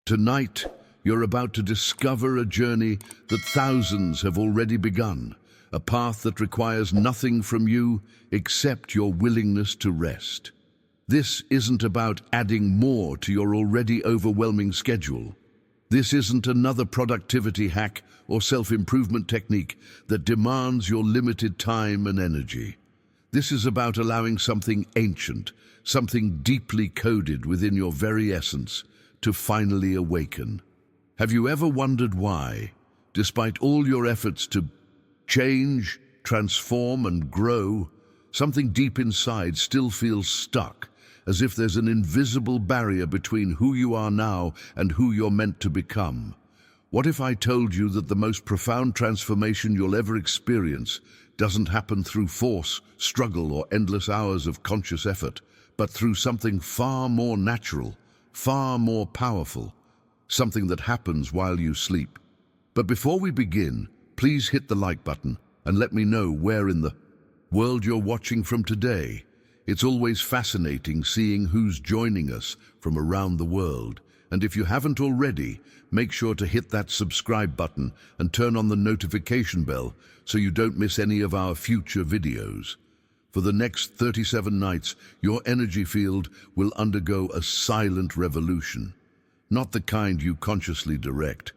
Tonight, you're about to discover a journey that thousands have already begun, a path that requires nothing from you except your willingness to rest. This isn't about adding more to your already overwhelming schedule. This isn't another productivity hack or self-improvement technique that demands your limited time and energy. This is about allowing something ancient, something deeply coded within your very essence, to finally awaken. Have you ever wondered why, despite all your efforts to change, transform, and grow, something deep inside still feels stuck, as if there's an invisible barrier between who you are now and who you're meant to become? What if I told you that the most profound transformation you'll ever experience doesn't happen through force, struggle, or endless hours of conscious effort, but through something far more natural, far more powerful, something that happens while you sleep? But before we begin, please hit the like button and let me know where in the world you're watching from today. It's always fascinating seeing who's joining us from around the world. And if you haven't already, make sure to hit that subscribe button and turn on the notification bell so you don't miss any of our future videos. For the next 37 nights, your energy field will undergo a silent revolution. Not the kind you consciously direct,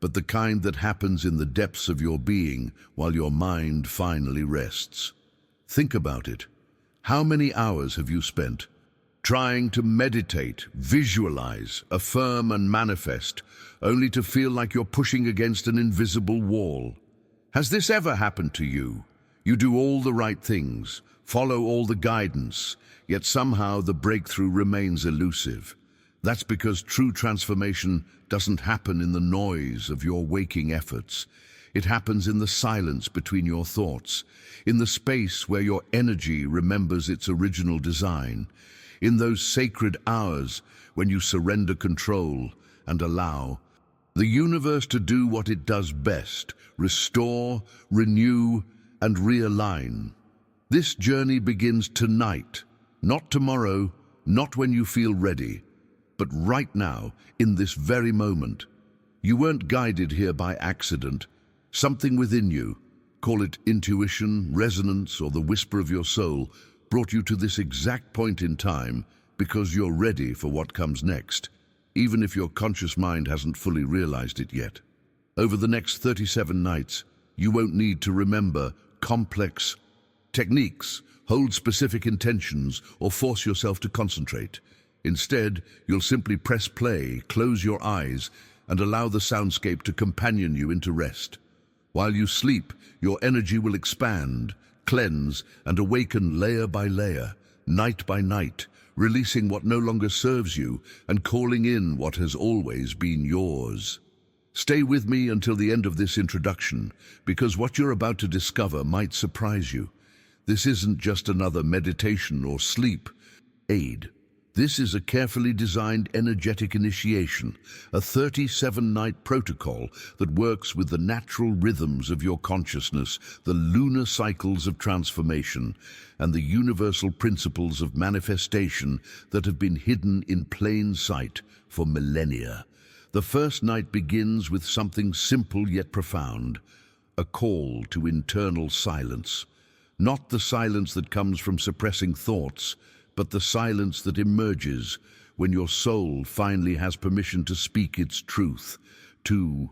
but the kind that happens in the depths of your being while your mind finally rests. Think about it. How many hours have you spent trying to meditate, visualize, affirm, and manifest, only to feel like you're pushing against an invisible wall? Has this ever happened to you? You do all the right things, follow all the guidance, yet somehow the breakthrough remains elusive. That's because true transformation doesn't happen in the noise of your waking efforts. It happens in the silence between your thoughts, in the space where your energy remembers its original design, in those sacred hours when you surrender control and allow the universe to do what it does best: restore, renew, and realign. This journey begins tonight, not tomorrow, not when you feel ready, but right now, in this very moment. You weren't guided here by accident. Something within you, call it intuition, resonance, or the whisper of your soul, brought you to this exact point in time because you're ready for what comes next, even if your conscious mind hasn't fully realized it yet. Over the next 37 nights, you won't need to remember complex techniques, hold specific intentions, or force yourself to concentrate. Instead, you'll simply press play, close your eyes, and allow the soundscape to companion you into rest. While you sleep, your energy will expand, cleanse, and awaken layer by layer, night by night, releasing what no longer serves you and calling in what has always been yours. Stay with me until the end of this introduction, because what you're about to discover might surprise you. This isn't just another meditation or sleep aid. This is a carefully designed energetic initiation, a 37-night protocol that works with the natural rhythms of your consciousness, the lunar cycles of transformation, and the universal principles of manifestation that have been hidden in plain sight for millennia. The first night begins with something simple yet profound, a call to internal silence. Not the silence that comes from suppressing thoughts, but the silence that emerges when your soul finally has permission to speak its truth, to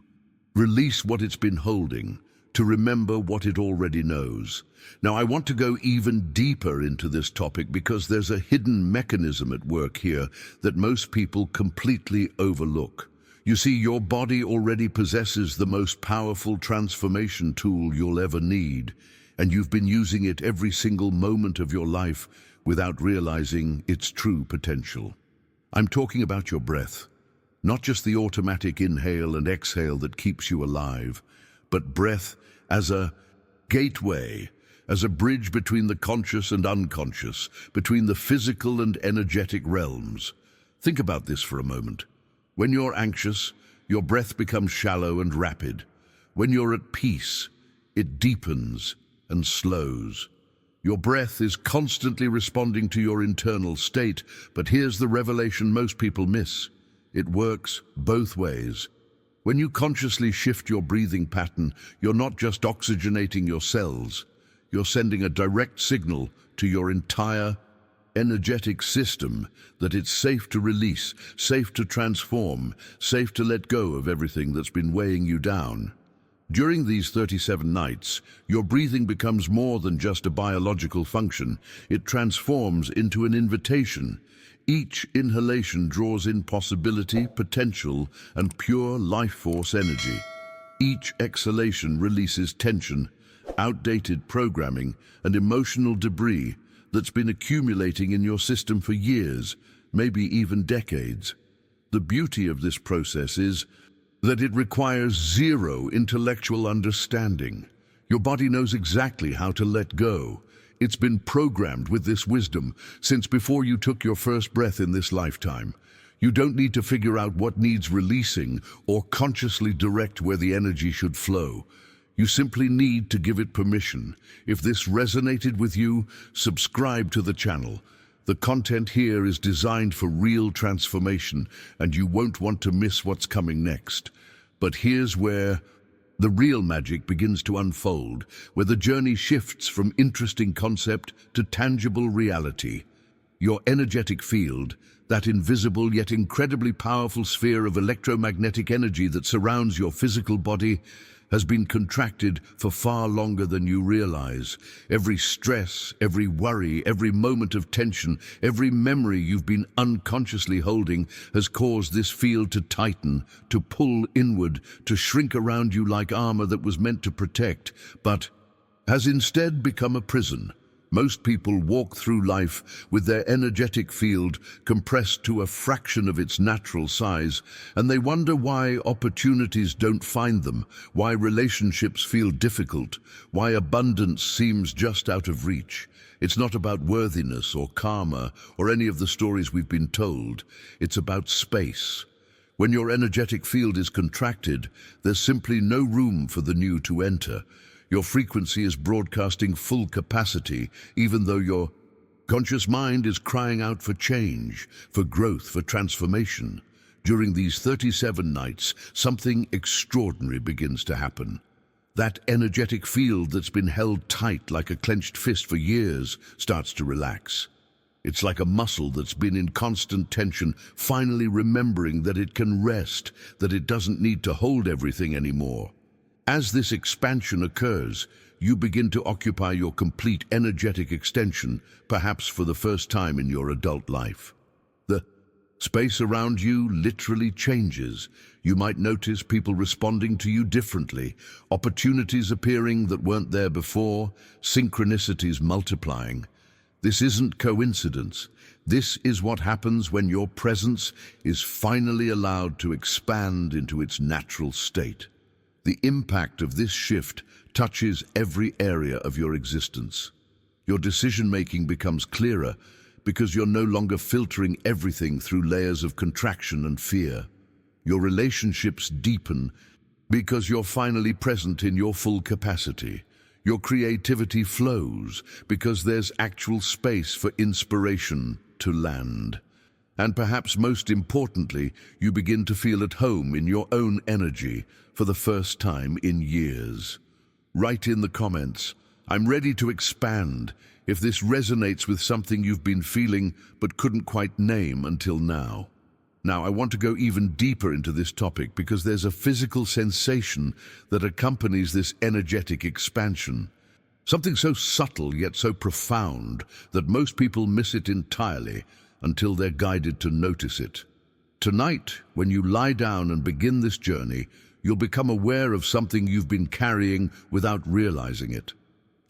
release what it's been holding, to remember what it already knows. Now, I want to go even deeper into this topic because there's a hidden mechanism at work here that most people completely overlook. You see, your body already possesses the most powerful transformation tool you'll ever need, and you've been using it every single moment of your life without realizing its true potential. I'm talking about your breath, not just the automatic inhale and exhale that keeps you alive, but breath as a gateway, as a bridge between the conscious and unconscious, between the physical and energetic realms. Think about this for a moment. When you're anxious, your breath becomes shallow and rapid. When you're at peace, it deepens and slows. Your breath is constantly responding to your internal state, but here's the revelation most people miss. It works both ways. When you consciously shift your breathing pattern, you're not just oxygenating your cells, you're sending a direct signal to your entire energetic system that it's safe to release, safe to transform, safe to let go of everything that's been weighing you down. During these 37 nights, your breathing becomes more than just a biological function. It transforms into an invitation. Each inhalation draws in possibility, potential, and pure life force energy. Each exhalation releases tension, outdated programming, and emotional debris that's been accumulating in your system for years, maybe even decades. The beauty of this process is that it requires zero intellectual understanding. Your body knows exactly how to let go. It's been programmed with this wisdom since before you took your first breath in this lifetime. You don't need to figure out what needs releasing or consciously direct where the energy should flow. You simply need to give it permission. If this resonated with you, subscribe to the channel. The content here is designed for real transformation, and you won't want to miss what's coming next. But here's where the real magic begins to unfold, where the journey shifts from interesting concept to tangible reality. Your energetic field, that invisible yet incredibly powerful sphere of electromagnetic energy that surrounds your physical body, has been contracted for far longer than you realize. Every stress, every worry, every moment of tension, every memory you've been unconsciously holding has caused this field to tighten, to pull inward, to shrink around you like armor that was meant to protect, but has instead become a prison. Most people walk through life with their energetic field compressed to a fraction of its natural size, and they wonder why opportunities don't find them, why relationships feel difficult, why abundance seems just out of reach. It's not about worthiness or karma or any of the stories we've been told. It's about space. When your energetic field is contracted, there's simply no room for the new to enter. Your frequency is broadcasting full capacity, even though your conscious mind is crying out for change, for growth, for transformation. During these 37 nights, something extraordinary begins to happen. That energetic field that's been held tight like a clenched fist for years starts to relax. It's like a muscle that's been in constant tension, finally remembering that it can rest, that it doesn't need to hold everything anymore. As this expansion occurs, you begin to occupy your complete energetic extension, perhaps for the first time in your adult life. The space around you literally changes. You might notice people responding to you differently, opportunities appearing that weren't there before, synchronicities multiplying. This isn't coincidence. This is what happens when your presence is finally allowed to expand into its natural state. The impact of this shift touches every area of your existence. Your decision-making becomes clearer because you're no longer filtering everything through layers of contraction and fear. Your relationships deepen because you're finally present in your full capacity. Your creativity flows because there's actual space for inspiration to land. And perhaps most importantly, you begin to feel at home in your own energy for the first time in years. Write in the comments, "I'm ready to expand," if this resonates with something you've been feeling but couldn't quite name until now. Now, I want to go even deeper into this topic because there's a physical sensation that accompanies this energetic expansion. Something so subtle yet so profound that most people miss it entirely until they're guided to notice it. Tonight, when you lie down and begin this journey, you'll become aware of something you've been carrying without realizing it.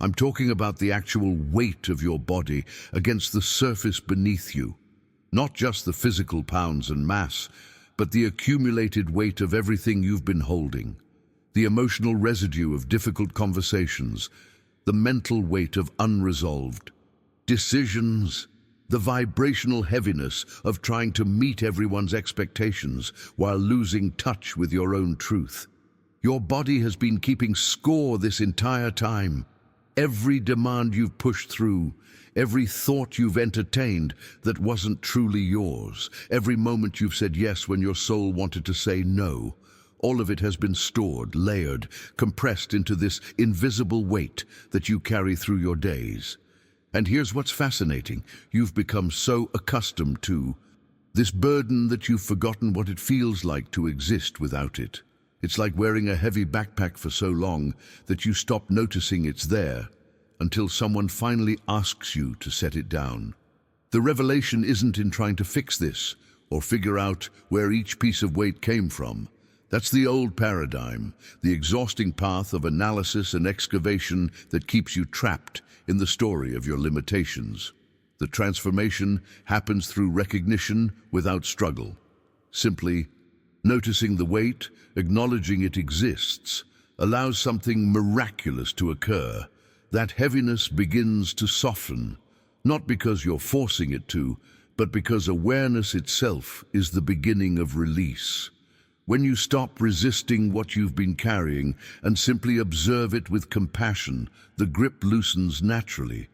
I'm talking about the actual weight of your body against the surface beneath you. Not just the physical pounds and mass, but the accumulated weight of everything you've been holding. The emotional residue of difficult conversations, the mental weight of unresolved decisions, the vibrational heaviness of trying to meet everyone's expectations while losing touch with your own truth. Your body has been keeping score this entire time. every demand you've pushed through, every thought you've entertained that wasn't truly yours, every moment you've said yes when your soul wanted to say no, all of it has been stored, layered, compressed into this invisible weight that you carry through your days. And here's what's fascinating. You've become so accustomed to this burden that you've forgotten what it feels like to exist without it. It's like wearing a heavy backpack for so long that you stop noticing it's there until someone finally asks you to set it down. The revelation isn't in trying to fix this or figure out where each piece of weight came from. That's the old paradigm, the exhausting path of analysis and excavation that keeps you trapped in the story of your limitations. The transformation happens through recognition without struggle. Simply noticing the weight, acknowledging it exists, allows something miraculous to occur. That heaviness begins to soften, not because you're forcing it to, but because awareness itself is the beginning of release. When you stop resisting what you've been carrying and simply observe it with compassion, the grip loosens naturally.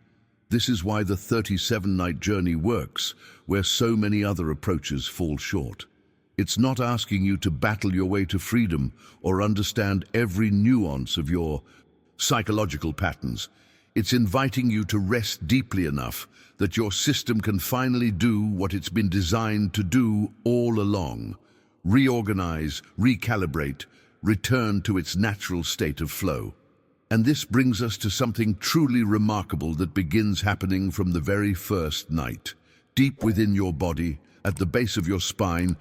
This is why the 37-night journey works, where so many other approaches fall short. It's not asking you to battle your way to freedom or understand every nuance of your psychological patterns. It's inviting you to rest deeply enough that your system can finally do what it's been designed to do all along. Reorganize, recalibrate, return to its natural state of flow. And this brings us to something truly remarkable that begins happening from the very first night. Deep within your body, at the base of your spine,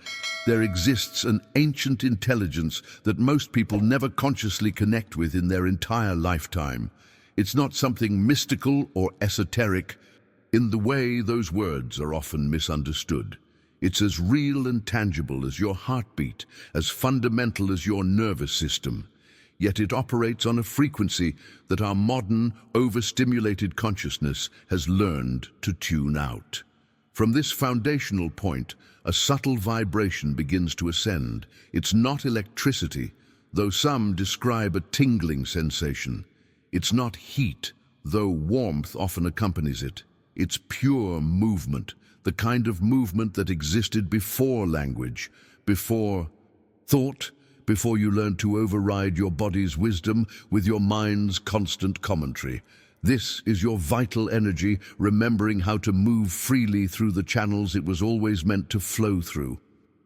there exists an ancient intelligence that most people never consciously connect with in their entire lifetime. It's not something mystical or esoteric in the way those words are often misunderstood. It's as real and tangible as your heartbeat, as fundamental as your nervous system. Yet it operates on a frequency that our modern, overstimulated consciousness has learned to tune out. From this foundational point, a subtle vibration begins to ascend. It's not electricity, though some describe a tingling sensation. It's not heat, though warmth often accompanies it. It's pure movement, the kind of movement that existed before language, before thought, before you learned to override your body's wisdom with your mind's constant commentary. This is your vital energy, remembering how to move freely through the channels it was always meant to flow through.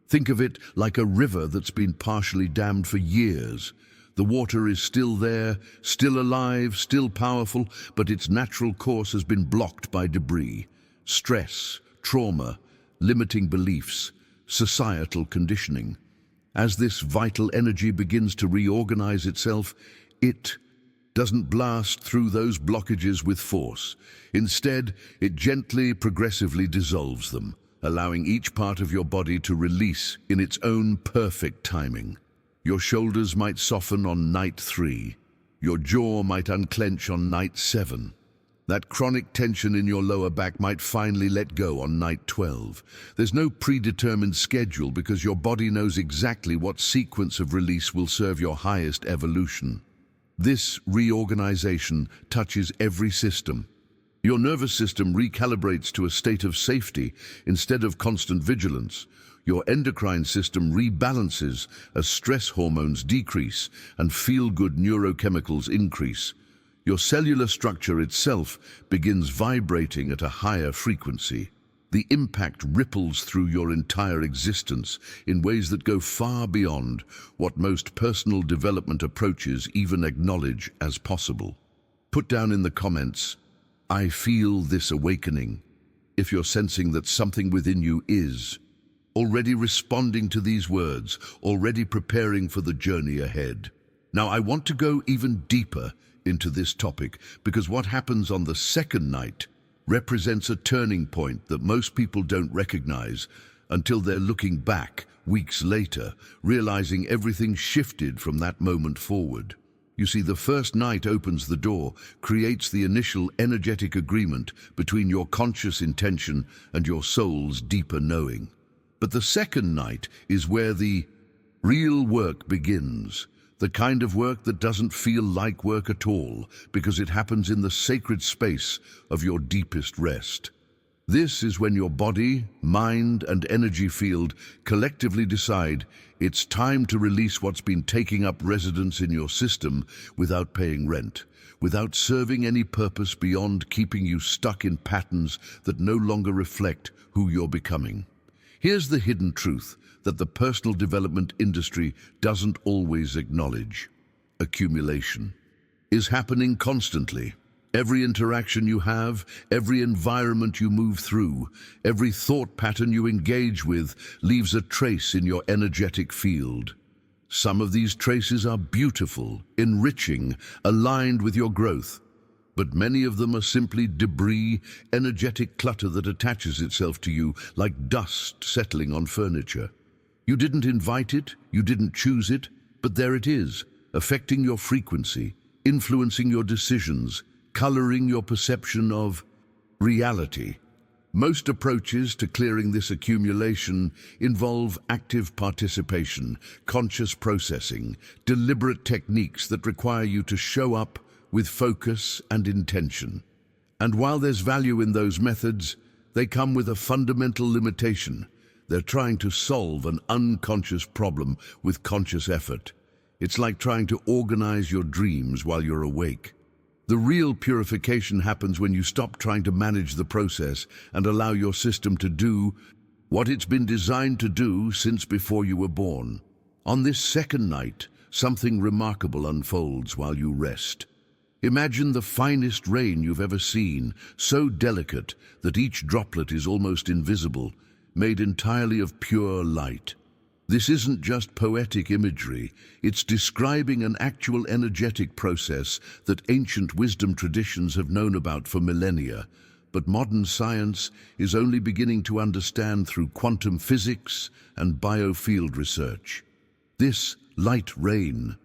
Think of it like a river that's been partially dammed for years. The water is still there, still alive, still powerful, but its natural course has been blocked by debris, stress, trauma, limiting beliefs, societal conditioning. As this vital energy begins to reorganize itself, it doesn't blast through those blockages with force. Instead, it gently, progressively dissolves them, allowing each part of your body to release in its own perfect timing. Your shoulders might soften on night 3. Your jaw might unclench on night 7. That chronic tension in your lower back might finally let go on night 12. There's no predetermined schedule because your body knows exactly what sequence of release will serve your highest evolution. This reorganization touches every system. Your nervous system recalibrates to a state of safety instead of constant vigilance. Your endocrine system rebalances as stress hormones decrease and feel-good neurochemicals increase. Your cellular structure itself begins vibrating at a higher frequency. The impact ripples through your entire existence in ways that go far beyond what most personal development approaches even acknowledge as possible. Put down in the comments, "I feel this awakening," if you're sensing that something within you is already responding to these words, already preparing for the journey ahead. Now, I want to go even deeper into this topic because what happens on the second night represents a turning point that most people don't recognize until they're looking back weeks later, realizing everything shifted from that moment forward. You see, the first night opens the door, creates the initial energetic agreement between your conscious intention and your soul's deeper knowing. But the second night is where the real work begins. The kind of work that doesn't feel like work at all, because it happens in the sacred space of your deepest rest. This is when your body, mind, and energy field collectively decide it's time to release what's been taking up residence in your system without paying rent, without serving any purpose beyond keeping you stuck in patterns that no longer reflect who you're becoming. Here's the hidden truth that the personal development industry doesn't always acknowledge. Accumulation is happening constantly. Every interaction you have, every environment you move through, every thought pattern you engage with leaves a trace in your energetic field. Some of these traces are beautiful, enriching, aligned with your growth. But many of them are simply debris, energetic clutter that attaches itself to you like dust settling on furniture. You didn't invite it, you didn't choose it, but there it is, affecting your frequency, influencing your decisions, coloring your perception of reality. Most approaches to clearing this accumulation involve active participation, conscious processing, deliberate techniques that require you to show up with focus and intention. And while there's value in those methods, they come with a fundamental limitation. They're trying to solve an unconscious problem with conscious effort. It's like trying to organize your dreams while you're awake. The real purification happens when you stop trying to manage the process and allow your system to do what it's been designed to do since before you were born. On this second night, something remarkable unfolds while you rest. Imagine the finest rain you've ever seen, so delicate that each droplet is almost invisible, made entirely of pure light. This isn't just poetic imagery, it's describing an actual energetic process that ancient wisdom traditions have known about for millennia, but modern science is only beginning to understand through quantum physics and biofield research. This light rain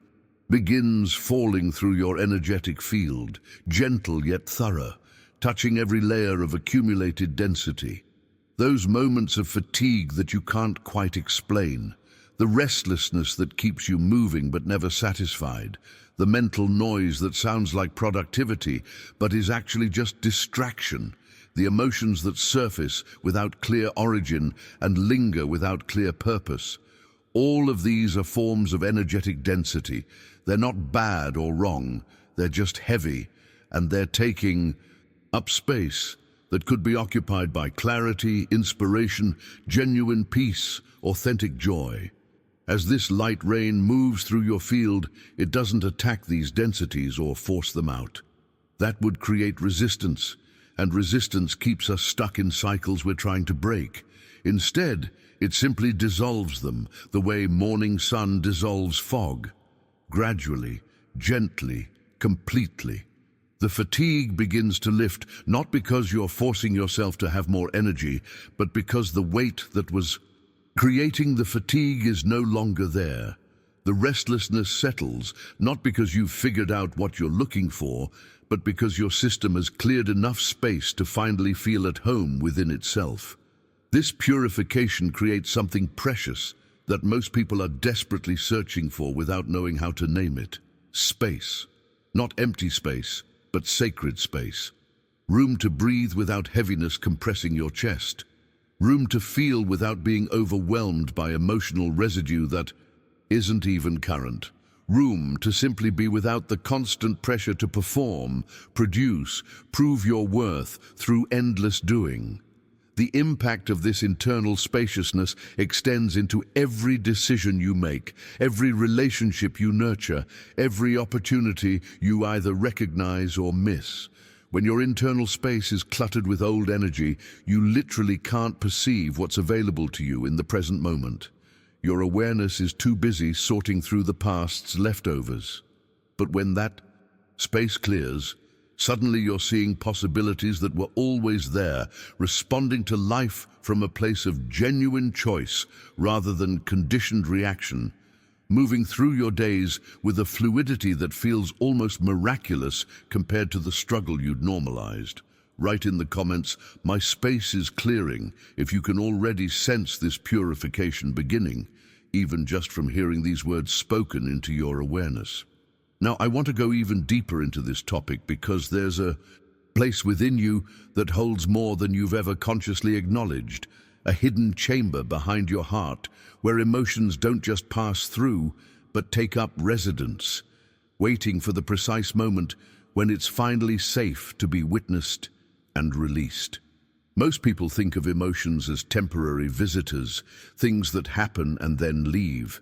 begins falling through your energetic field, gentle yet thorough, touching every layer of accumulated density. Those moments of fatigue that you can't quite explain, the restlessness that keeps you moving but never satisfied, the mental noise that sounds like productivity but is actually just distraction, the emotions that surface without clear origin and linger without clear purpose. All of these are forms of energetic density. They're not bad or wrong, they're just heavy, and they're taking up space that could be occupied by clarity, inspiration, genuine peace, authentic joy. As this light rain moves through your field, it doesn't attack these densities or force them out. That would create resistance, and resistance keeps us stuck in cycles we're trying to break. Instead, it simply dissolves them, the way morning sun dissolves fog. Gradually, gently, completely. The fatigue begins to lift, not because you're forcing yourself to have more energy, but because the weight that was creating the fatigue is no longer there. The restlessness settles, not because you've figured out what you're looking for, but because your system has cleared enough space to finally feel at home within itself. This purification creates something precious that most people are desperately searching for without knowing how to name it. Space. Not empty space, but sacred space. Room to breathe without heaviness compressing your chest. Room to feel without being overwhelmed by emotional residue that isn't even current. Room to simply be without the constant pressure to perform, produce, prove your worth through endless doing. The impact of this internal spaciousness extends into every decision you make, every relationship you nurture, every opportunity you either recognize or miss. When your internal space is cluttered with old energy, you literally can't perceive what's available to you in the present moment. Your awareness is too busy sorting through the past's leftovers. But when that space clears, suddenly you're seeing possibilities that were always there, responding to life from a place of genuine choice rather than conditioned reaction, moving through your days with a fluidity that feels almost miraculous compared to the struggle you'd normalized. Write in the comments, "My space is clearing," if you can already sense this purification beginning. even just from hearing these words spoken into your awareness. Now, I want to go even deeper into this topic because there's a place within you that holds more than you've ever consciously acknowledged, a hidden chamber behind your heart where emotions don't just pass through, but take up residence, waiting for the precise moment when it's finally safe to be witnessed and released. Most people think of emotions as temporary visitors, things that happen and then leave.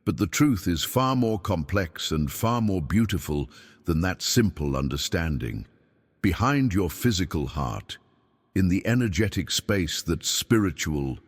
But the truth is far more complex and far more beautiful than that simple understanding. Behind your physical heart, in the energetic space that spiritual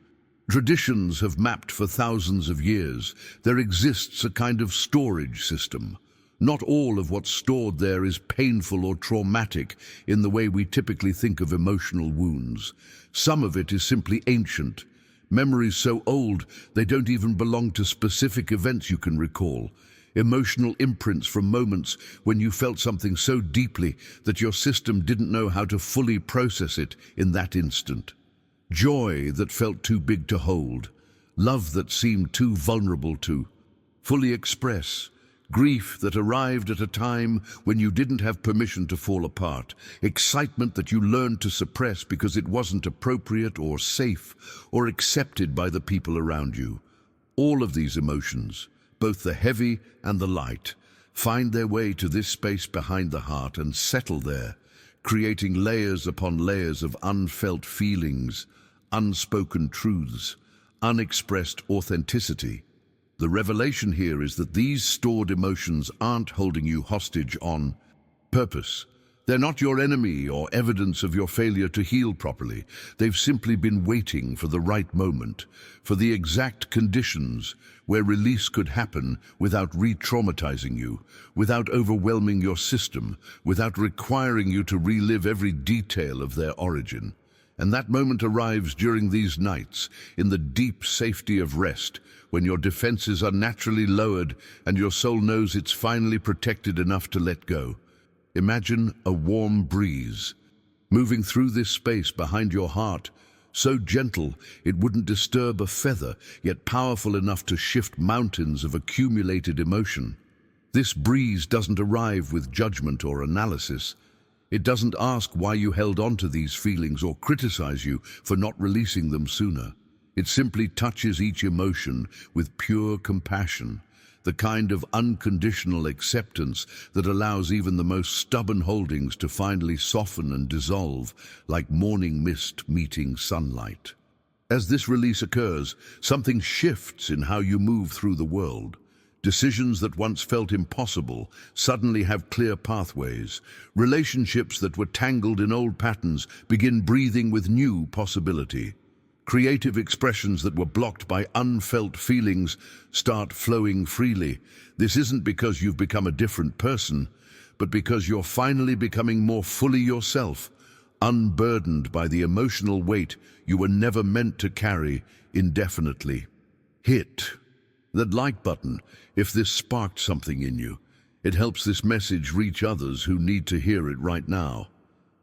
traditions have mapped for thousands of years, there exists a kind of storage system. Not all of what's stored there is painful or traumatic in the way we typically think of emotional wounds. Some of it is simply ancient, memories so old they don't even belong to specific events you can recall. Emotional imprints from moments when you felt something so deeply that your system didn't know how to fully process it in that instant. Joy that felt too big to hold, love that seemed too vulnerable to fully express, grief that arrived at a time when you didn't have permission to fall apart, excitement that you learned to suppress because it wasn't appropriate or safe or accepted by the people around you. All of these emotions, both the heavy and the light, find their way to this space behind the heart and settle there, creating layers upon layers of unfelt feelings, unspoken truths, unexpressed authenticity. The revelation here is that these stored emotions aren't holding you hostage on purpose. They're not your enemy or evidence of your failure to heal properly. They've simply been waiting for the right moment, for the exact conditions where release could happen without re-traumatizing you, without overwhelming your system, without requiring you to relive every detail of their origin. And that moment arrives during these nights, in the deep safety of rest, when your defenses are naturally lowered and your soul knows it's finally protected enough to let go. Imagine a warm breeze moving through this space behind your heart, so gentle it wouldn't disturb a feather, yet powerful enough to shift mountains of accumulated emotion. This breeze doesn't arrive with judgment or analysis. It doesn't ask why you held on to these feelings or criticize you for not releasing them sooner. It simply touches each emotion with pure compassion, the kind of unconditional acceptance that allows even the most stubborn holdings to finally soften and dissolve like morning mist meeting sunlight. As this release occurs, something shifts in how you move through the world. Decisions that once felt impossible suddenly have clear pathways. Relationships that were tangled in old patterns begin breathing with new possibility. Creative expressions that were blocked by unfelt feelings start flowing freely. This isn't because you've become a different person, but because you're finally becoming more fully yourself, unburdened by the emotional weight you were never meant to carry indefinitely. Hit that like button if this sparked something in you. It helps this message reach others who need to hear it right now.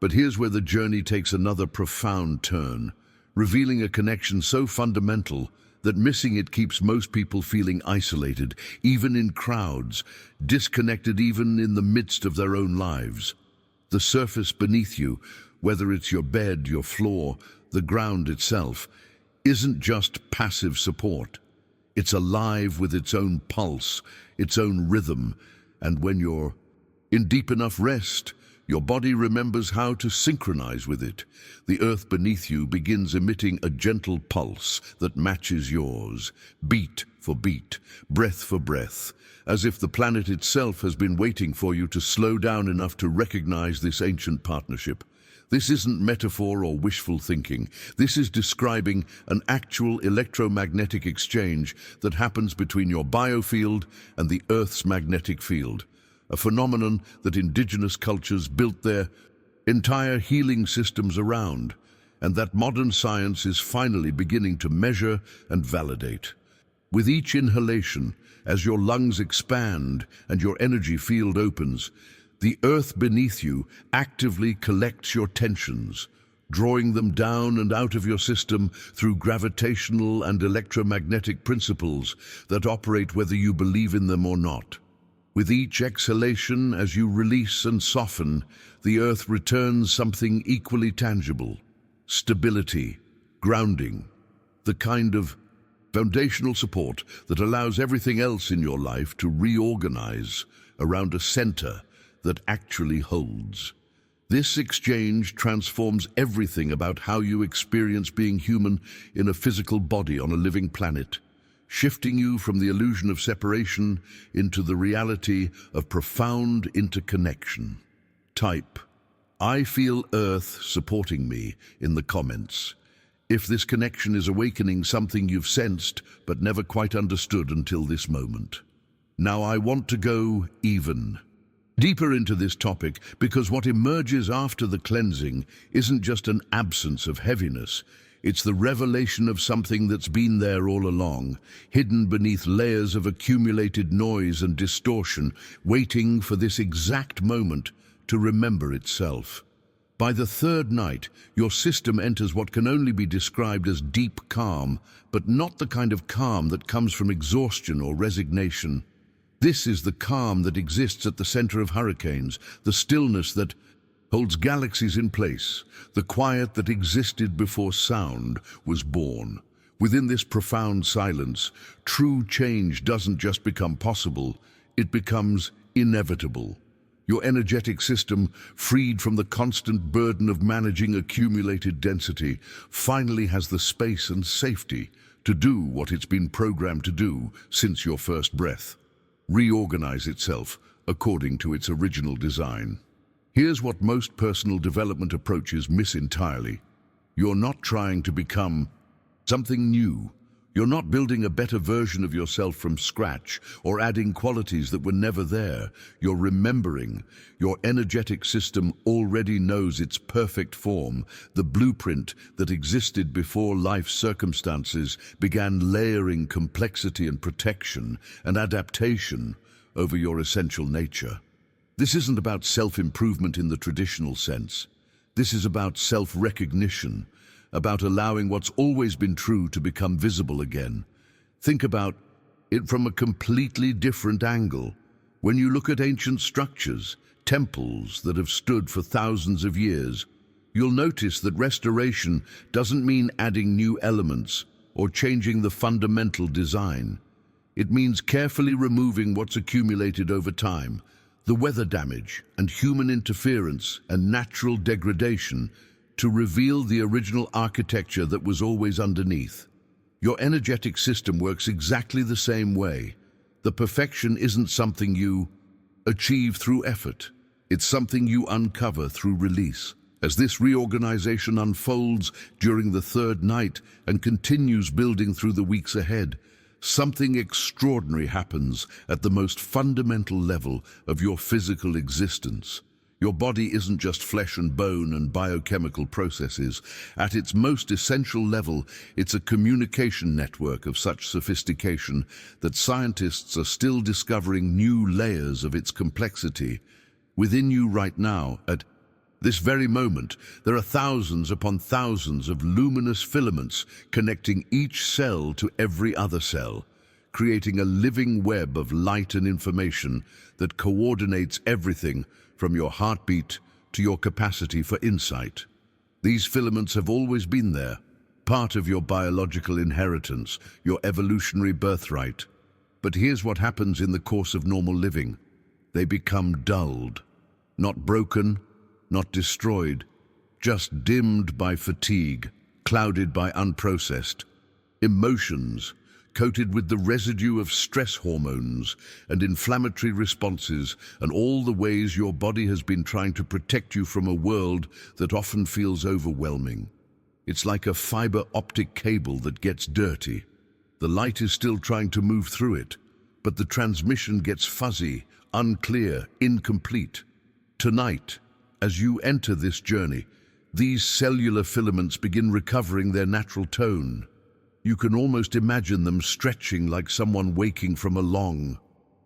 But here's where the journey takes another profound turn, revealing a connection so fundamental that missing it keeps most people feeling isolated, even in crowds, disconnected even in the midst of their own lives. The surface beneath you, whether it's your bed, your floor, the ground itself, isn't just passive support. It's alive with its own pulse, its own rhythm, and when you're in deep enough rest, your body remembers how to synchronize with it. The earth beneath you begins emitting a gentle pulse that matches yours, beat for beat, breath for breath, as if the planet itself has been waiting for you to slow down enough to recognize this ancient partnership. This isn't metaphor or wishful thinking. This is describing an actual electromagnetic exchange that happens between your biofield and the Earth's magnetic field, a phenomenon that indigenous cultures built their entire healing systems around, and that modern science is finally beginning to measure and validate. With each inhalation, as your lungs expand and your energy field opens, the earth beneath you actively collects your tensions, drawing them down and out of your system through gravitational and electromagnetic principles that operate whether you believe in them or not. With each exhalation, as you release and soften, the earth returns something equally tangible: stability, grounding, the kind of foundational support that allows everything else in your life to reorganize around a center that actually holds. This exchange transforms everything about how you experience being human in a physical body on a living planet, shifting you from the illusion of separation into the reality of profound interconnection. Type, "I feel Earth supporting me," in the comments, if this connection is awakening something you've sensed but never quite understood until this moment. Now I want to go even deeper into this topic, because what emerges after the cleansing isn't just an absence of heaviness. It's the revelation of something that's been there all along, hidden beneath layers of accumulated noise and distortion, waiting for this exact moment to remember itself. By the third night, your system enters what can only be described as deep calm, but not the kind of calm that comes from exhaustion or resignation. This is the calm that exists at the center of hurricanes, the stillness that holds galaxies in place, the quiet that existed before sound was born. Within this profound silence, true change doesn't just become possible, it becomes inevitable. Your energetic system, freed from the constant burden of managing accumulated density, finally has the space and safety to do what it's been programmed to do since your first breath: reorganize itself according to its original design. Here's what most personal development approaches miss entirely. You're not trying to become something new. You're not building a better version of yourself from scratch or adding qualities that were never there. You're remembering. Your energetic system already knows its perfect form, the blueprint that existed before life's circumstances began layering complexity and protection and adaptation over your essential nature. This isn't about self-improvement in the traditional sense. This is about self-recognition, about allowing what's always been true to become visible again. Think about it from a completely different angle. When you look at ancient structures, temples that have stood for thousands of years, you'll notice that restoration doesn't mean adding new elements or changing the fundamental design. It means carefully removing what's accumulated over time, the weather damage and human interference and natural degradation, to reveal the original architecture that was always underneath. Your energetic system works exactly the same way. The perfection isn't something you achieve through effort. It's something you uncover through release. As this reorganization unfolds during the third night and continues building through the weeks ahead, something extraordinary happens at the most fundamental level of your physical existence. Your body isn't just flesh and bone and biochemical processes. At its most essential level, it's a communication network of such sophistication that scientists are still discovering new layers of its complexity. Within you right now, at this very moment, there are thousands upon thousands of luminous filaments connecting each cell to every other cell, creating a living web of light and information that coordinates everything from your heartbeat to your capacity for insight. These filaments have always been there, part of your biological inheritance, your evolutionary birthright. But here's what happens in the course of normal living. They become dulled, not broken, not destroyed, just dimmed by fatigue, clouded by unprocessed emotions, coated with the residue of stress hormones and inflammatory responses, and all the ways your body has been trying to protect you from a world that often feels overwhelming. It's like a fiber optic cable that gets dirty. The light is still trying to move through it, but the transmission gets fuzzy, unclear, incomplete. Tonight, as you enter this journey, these cellular filaments begin recovering their natural tone. You can almost imagine them stretching like someone waking from a long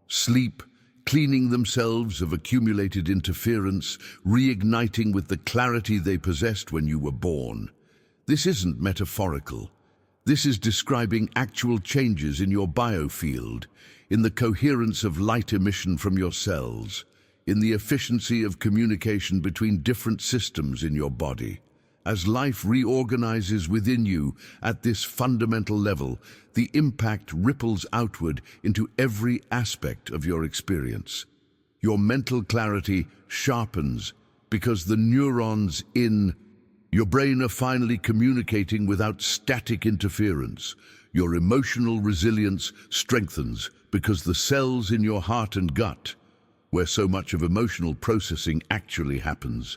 sleep, cleaning themselves of accumulated interference, reigniting with the clarity they possessed when you were born. This isn't metaphorical. This is describing actual changes in your biofield, in the coherence of light emission from your cells, in the efficiency of communication between different systems in your body. As life reorganizes within you at this fundamental level, the impact ripples outward into every aspect of your experience. Your mental clarity sharpens because the neurons in your brain are finally communicating without static interference. Your emotional resilience strengthens because the cells in your heart and gut, where so much of emotional processing actually happens,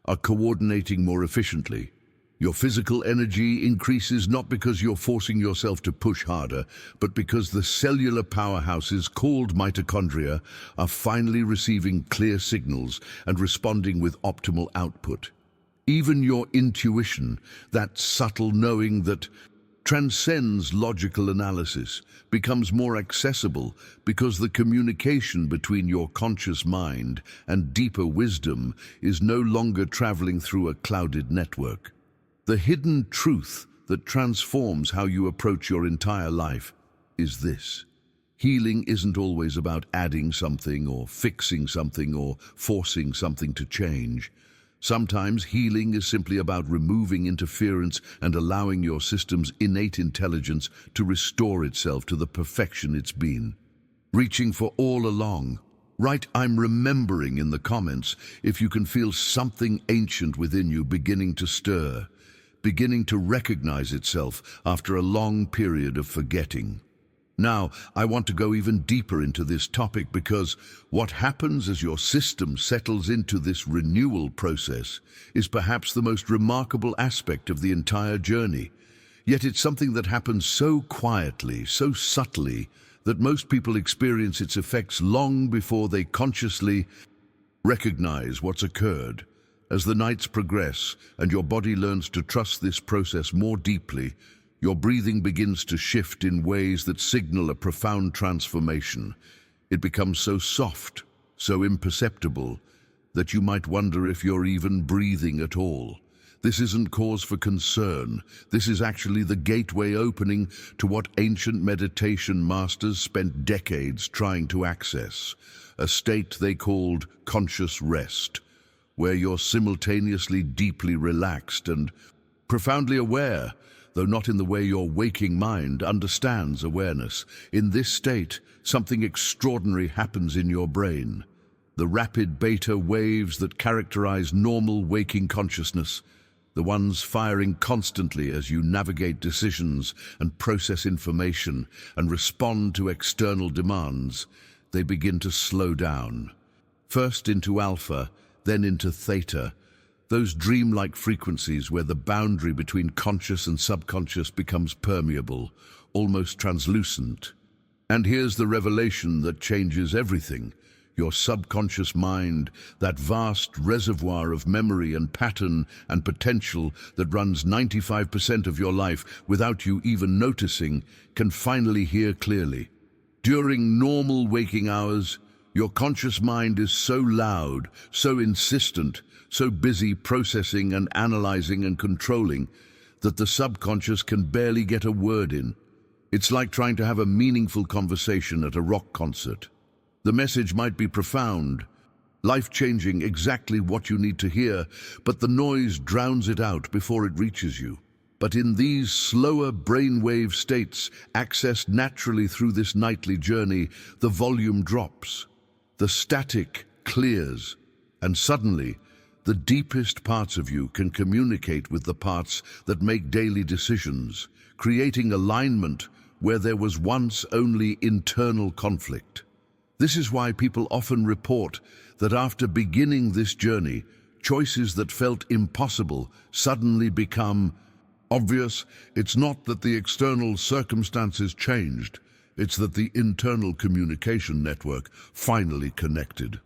are coordinating more efficiently. Your physical energy increases not because you're forcing yourself to push harder, but because the cellular powerhouses called mitochondria are finally receiving clear signals and responding with optimal output. Even your intuition, that subtle knowing that transcends logical analysis, becomes more accessible because the communication between your conscious mind and deeper wisdom is no longer traveling through a clouded network. The hidden truth that transforms how you approach your entire life is this: healing isn't always about adding something or fixing something or forcing something to change. Sometimes healing is simply about removing interference and allowing your system's innate intelligence to restore itself to the perfection it's been. Reaching for all along. Write "I'm remembering" in the comments if you can feel something ancient within you beginning to stir, beginning to recognize itself after a long period of forgetting. Now, I want to go even deeper into this topic because what happens as your system settles into this renewal process is perhaps the most remarkable aspect of the entire journey. Yet it's something that happens so quietly, so subtly, that most people experience its effects long before they consciously recognize what's occurred. As the nights progress and your body learns to trust this process more deeply, your breathing begins to shift in ways that signal a profound transformation. It becomes so soft, so imperceptible, that you might wonder if you're even breathing at all. This isn't cause for concern. This is actually the gateway opening to what ancient meditation masters spent decades trying to access, a state they called conscious rest, where you're simultaneously deeply relaxed and profoundly aware, though not in the way your waking mind understands awareness. In this state, something extraordinary happens in your brain. The rapid beta waves that characterize normal waking consciousness, the ones firing constantly as you navigate decisions and process information and respond to external demands, they begin to slow down. First into alpha, then into theta, those dreamlike frequencies where the boundary between conscious and subconscious becomes permeable, almost translucent. And here's the revelation that changes everything. Your subconscious mind, that vast reservoir of memory and pattern and potential that runs 95% of your life without you even noticing, can finally hear clearly. During normal waking hours, your conscious mind is so loud, so insistent, so busy processing and analyzing and controlling that the subconscious can barely get a word in. It's like trying to have a meaningful conversation at a rock concert. The message might be profound, life-changing, exactly what you need to hear, but the noise drowns it out before it reaches you. But in these slower brainwave states, accessed naturally through this nightly journey, the volume drops, the static clears, and suddenly, the deepest parts of you can communicate with the parts that make daily decisions, creating alignment where there was once only internal conflict. This is why people often report that after beginning this journey, choices that felt impossible suddenly become obvious. It's not that the external circumstances changed, it's that the internal communication network finally connected.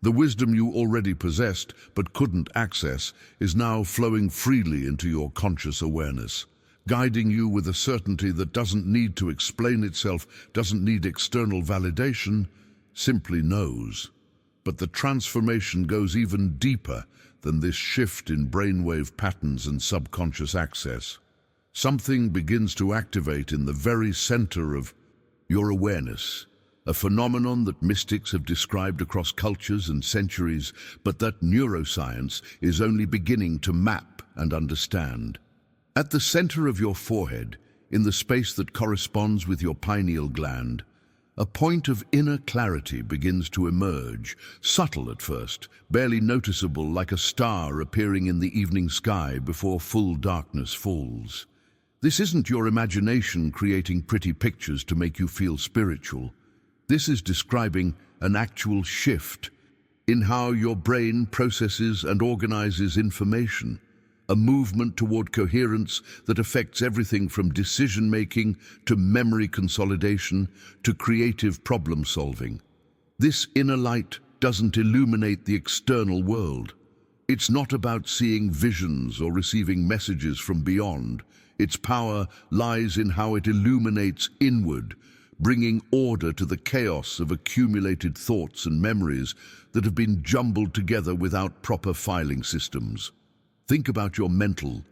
The wisdom you already possessed but couldn't access is now flowing freely into your conscious awareness, guiding you with a certainty that doesn't need to explain itself, doesn't need external validation, simply knows. But the transformation goes even deeper than this shift in brainwave patterns and subconscious access. Something begins to activate in the very center of your awareness, a phenomenon that mystics have described across cultures and centuries, but that neuroscience is only beginning to map and understand. At the center of your forehead, in the space that corresponds with your pineal gland, a point of inner clarity begins to emerge, subtle at first, barely noticeable, like a star appearing in the evening sky before full darkness falls. This isn't your imagination creating pretty pictures to make you feel spiritual. This is describing an actual shift in how your brain processes and organizes information, a movement toward coherence that affects everything from decision-making to memory consolidation to creative problem-solving. This inner light doesn't illuminate the external world. It's not about seeing visions or receiving messages from beyond. Its power lies in how it illuminates inward, bringing order to the chaos of accumulated thoughts and memories that have been jumbled together without proper filing systems. Think about your mental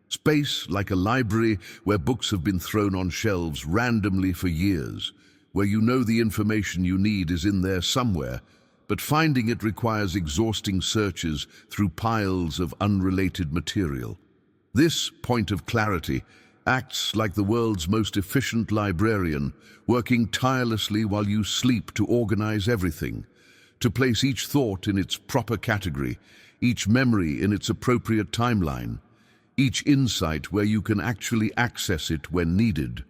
space like a library where books have been thrown on shelves randomly for years, where you know the information you need is in there somewhere, but finding it requires exhausting searches through piles of unrelated material. This point of clarity acts like the world's most efficient librarian, working tirelessly while you sleep to organize everything, to place each thought in its proper category, each memory in its appropriate timeline, each insight where you can actually access it when needed.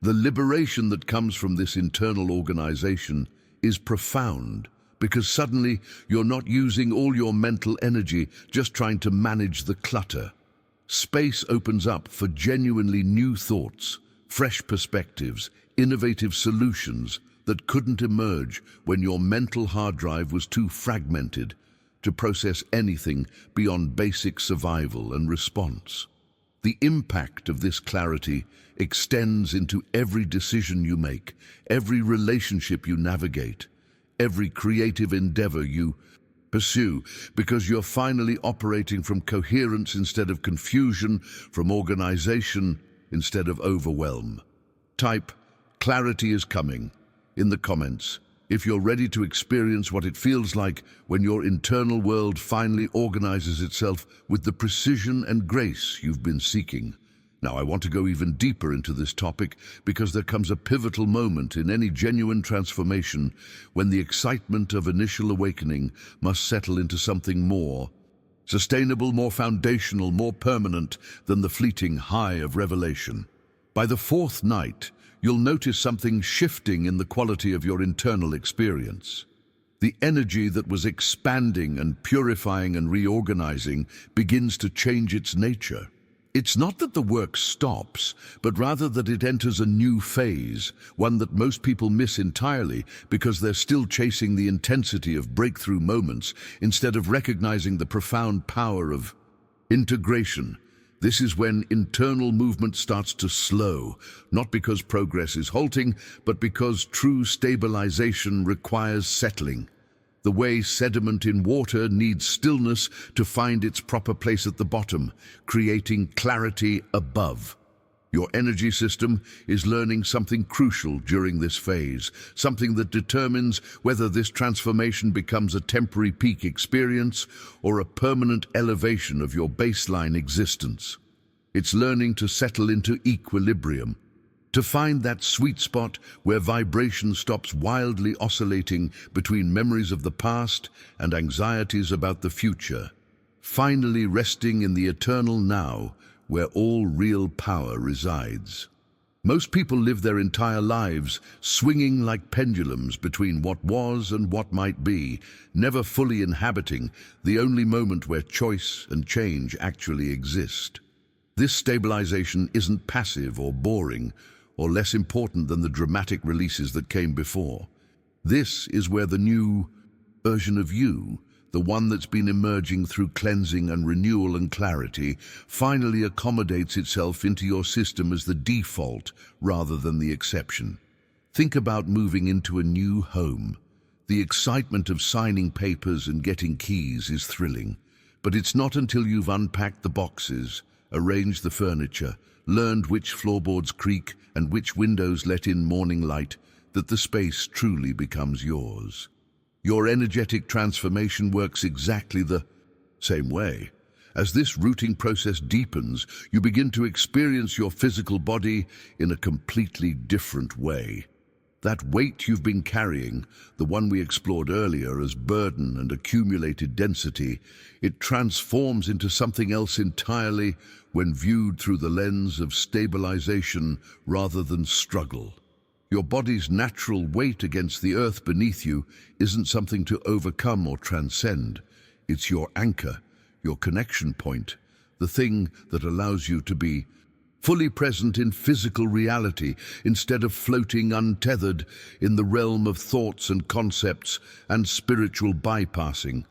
The liberation that comes from this internal organization is profound, because suddenly you're not using all your mental energy just trying to manage the clutter. Space opens up for genuinely new thoughts, fresh perspectives, innovative solutions that couldn't emerge when your mental hard drive was too fragmented to process anything beyond basic survival and response. The impact of this clarity extends into every decision you make, every relationship you navigate, every creative endeavor you pursue, because you're finally operating from coherence instead of confusion, from organization instead of overwhelm. Type "Clarity is coming" in the comments if you're ready to experience what it feels like when your internal world finally organizes itself with the precision and grace you've been seeking. Now, I want to go even deeper into this topic because there comes a pivotal moment in any genuine transformation when the excitement of initial awakening must settle into something more sustainable, more foundational, more permanent than the fleeting high of revelation. By the fourth night, you'll notice something shifting in the quality of your internal experience. The energy that was expanding and purifying and reorganizing begins to change its nature. It's not that the work stops, but rather that it enters a new phase, one that most people miss entirely because they're still chasing the intensity of breakthrough moments instead of recognizing the profound power of integration. This is when internal movement starts to slow, not because progress is halting, but because true stabilization requires settling. The way sediment in water needs stillness to find its proper place at the bottom, creating clarity above. Your energy system is learning something crucial during this phase, something that determines whether this transformation becomes a temporary peak experience or a permanent elevation of your baseline existence. It's learning to settle into equilibrium, to find that sweet spot where vibration stops wildly oscillating between memories of the past and anxieties about the future, finally resting in the eternal now where all real power resides. Most people live their entire lives swinging like pendulums between what was and what might be, never fully inhabiting the only moment where choice and change actually exist. This stabilization isn't passive or boring, or less important than the dramatic releases that came before. This is where the new version of you, the one that's been emerging through cleansing and renewal and clarity, finally accommodates itself into your system as the default rather than the exception. Think about moving into a new home. The excitement of signing papers and getting keys is thrilling, but it's not until you've unpacked the boxes, arranged the furniture, learned which floorboards creak and which windows let in morning light that the space truly becomes yours. Your energetic transformation works exactly the same way. As this rooting process deepens, you begin to experience your physical body in a completely different way. That weight you've been carrying, the one we explored earlier as burden and accumulated density, it transforms into something else entirely when viewed through the lens of stabilization rather than struggle. Your body's natural weight against the earth beneath you isn't something to overcome or transcend. It's your anchor, your connection point, the thing that allows you to be fully present in physical reality instead of floating untethered in the realm of thoughts and concepts and spiritual bypassing.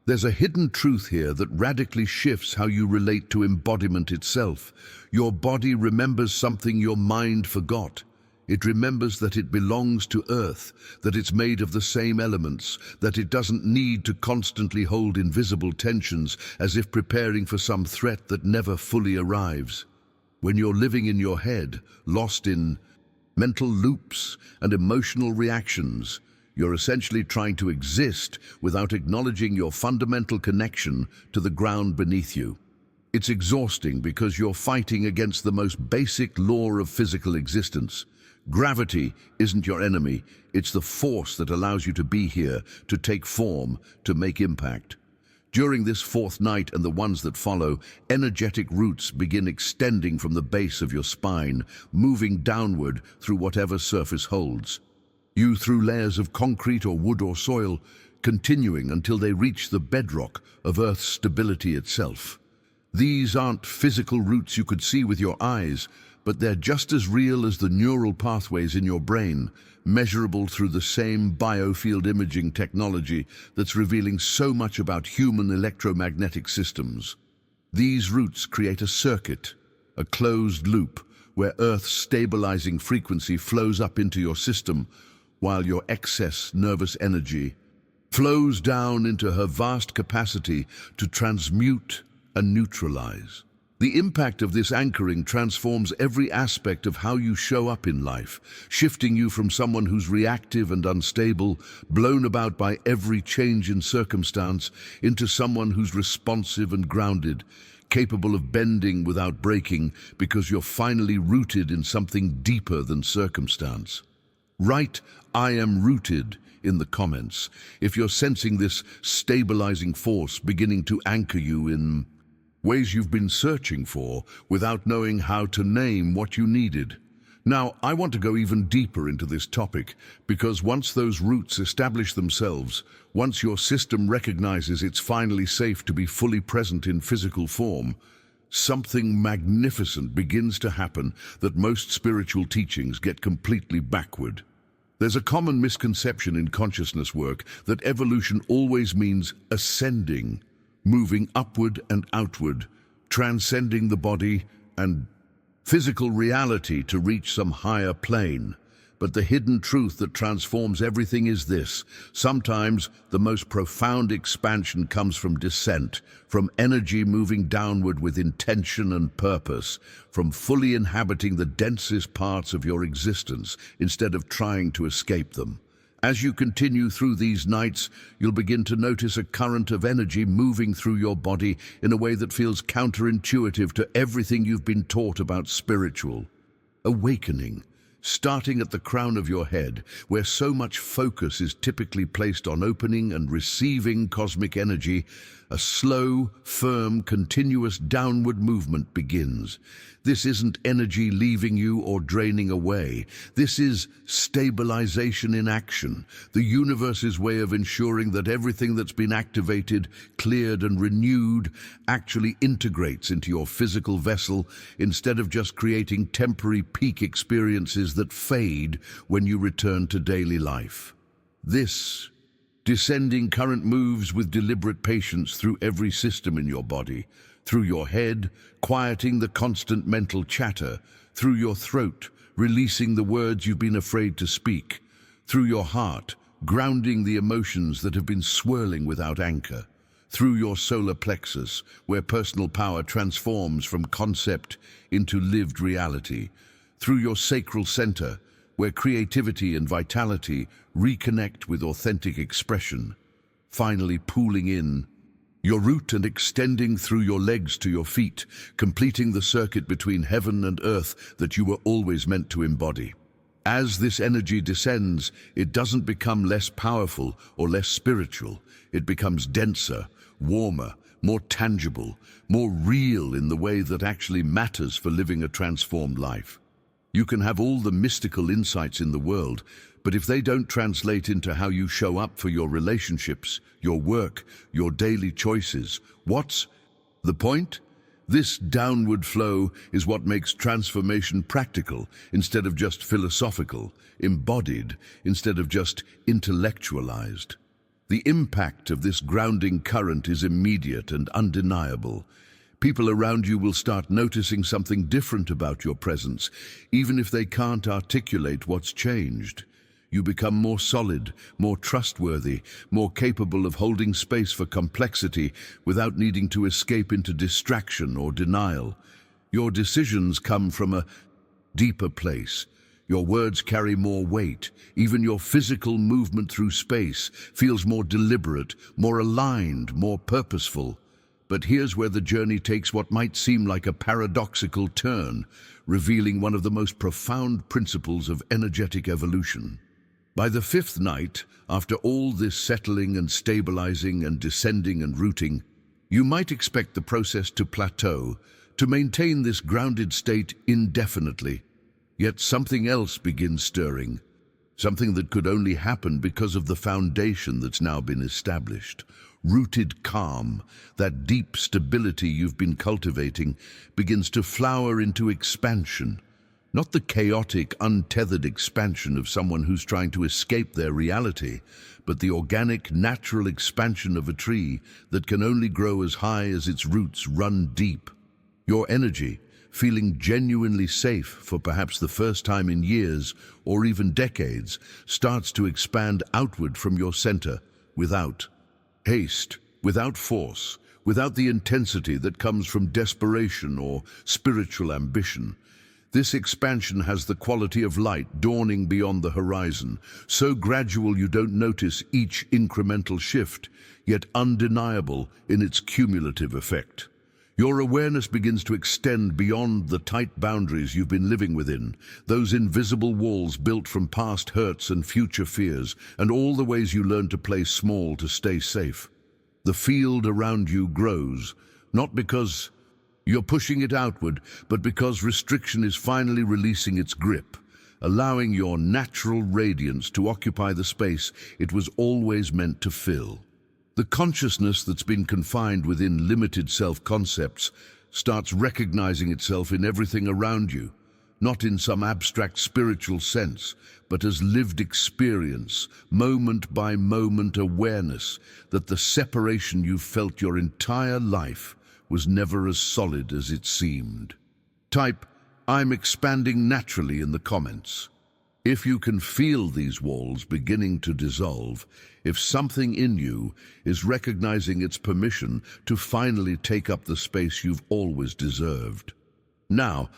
There's a hidden truth here that radically shifts how you relate to embodiment itself. Your body remembers something your mind forgot. It remembers that it belongs to Earth, that it's made of the same elements, that it doesn't need to constantly hold invisible tensions as if preparing for some threat that never fully arrives. When you're living in your head, lost in mental loops and emotional reactions, you're essentially trying to exist without acknowledging your fundamental connection to the ground beneath you. It's exhausting because you're fighting against the most basic law of physical existence. Gravity isn't your enemy, it's the force that allows you to be here, to take form, to make impact. During this fourth night and the ones that follow, energetic roots begin extending from the base of your spine, moving downward through whatever surface holds. You through layers of concrete or wood or soil, continuing until they reach the bedrock of Earth's stability itself. These aren't physical roots you could see with your eyes, but they're just as real as the neural pathways in your brain, measurable through the same biofield imaging technology that's revealing so much about human electromagnetic systems. These roots create a circuit, a closed loop, where Earth's stabilizing frequency flows up into your system, while your excess nervous energy flows down into her vast capacity to transmute and neutralize. The impact of this anchoring transforms every aspect of how you show up in life, shifting you from someone who's reactive and unstable, blown about by every change in circumstance, into someone who's responsive and grounded, capable of bending without breaking because you're finally rooted in something deeper than circumstance. Write, "I am rooted," in the comments if you're sensing this stabilizing force beginning to anchor you in ways you've been searching for without knowing how to name what you needed. Now, I want to go even deeper into this topic because once those roots establish themselves, once your system recognizes it's finally safe to be fully present in physical form, something magnificent begins to happen that most spiritual teachings get completely backward. There's a common misconception in consciousness work that evolution always means ascending, moving upward and outward, transcending the body and physical reality to reach some higher plane. But the hidden truth that transforms everything is this: sometimes the most profound expansion comes from descent, from energy moving downward with intention and purpose, from fully inhabiting the densest parts of your existence instead of trying to escape them. As you continue through these nights, you'll begin to notice a current of energy moving through your body in a way that feels counterintuitive to everything you've been taught about spiritual. Awakening, starting at the crown of your head, where so much focus is typically placed on opening and receiving cosmic energy, a slow, firm, continuous downward movement begins. This isn't energy leaving you or draining away. This is stabilization in action, the universe's way of ensuring that everything that's been activated, cleared, and renewed actually integrates into your physical vessel instead of just creating temporary peak experiences that fade when you return to daily life. This descending current moves with deliberate patience through every system in your body, through your head, quieting the constant mental chatter, through your throat, releasing the words you've been afraid to speak, through your heart, grounding the emotions that have been swirling without anchor, through your solar plexus, where personal power transforms from concept into lived reality, through your sacral center, where creativity and vitality reconnect with authentic expression, finally pooling in your root and extending through your legs to your feet, completing the circuit between heaven and earth that you were always meant to embody. As this energy descends, it doesn't become less powerful or less spiritual. It becomes denser, warmer, more tangible, more real in the way that actually matters for living a transformed life. You can have all the mystical insights in the world, but if they don't translate into how you show up for your relationships, your work, your daily choices, what's the point? This downward flow is what makes transformation practical instead of just philosophical, embodied instead of just intellectualized. The impact of this grounding current is immediate and undeniable. People around you will start noticing something different about your presence, even if they can't articulate what's changed. You become more solid, more trustworthy, more capable of holding space for complexity without needing to escape into distraction or denial. Your decisions come from a deeper place. Your words carry more weight. Even your physical movement through space feels more deliberate, more aligned, more purposeful. But here's where the journey takes what might seem like a paradoxical turn, revealing one of the most profound principles of energetic evolution. By the fifth night, after all this settling and stabilizing and descending and rooting, you might expect the process to plateau, to maintain this grounded state indefinitely. Yet something else begins stirring, something that could only happen because of the foundation that's now been established. Rooted calm, that deep stability you've been cultivating, begins to flower into expansion. Not the chaotic, untethered expansion of someone who's trying to escape their reality, but the organic, natural expansion of a tree that can only grow as high as its roots run deep. Your energy, feeling genuinely safe for perhaps the first time in years or even decades, starts to expand outward from your center without haste, without force, without the intensity that comes from desperation or spiritual ambition. This expansion has the quality of light dawning beyond the horizon, so gradual you don't notice each incremental shift, yet undeniable in its cumulative effect. Your awareness begins to extend beyond the tight boundaries you've been living within, those invisible walls built from past hurts and future fears, and all the ways you learn to play small to stay safe. The field around you grows, not because you're pushing it outward, but because restriction is finally releasing its grip, allowing your natural radiance to occupy the space it was always meant to fill. The consciousness that's been confined within limited self-concepts starts recognizing itself in everything around you, not in some abstract spiritual sense, but as lived experience, moment-by-moment awareness that the separation you've felt your entire life was never as solid as it seemed. Type, "I'm expanding naturally" in the comments. If you can feel these walls beginning to dissolve, if something in you is recognizing its permission to finally take up the space you've always deserved. Now,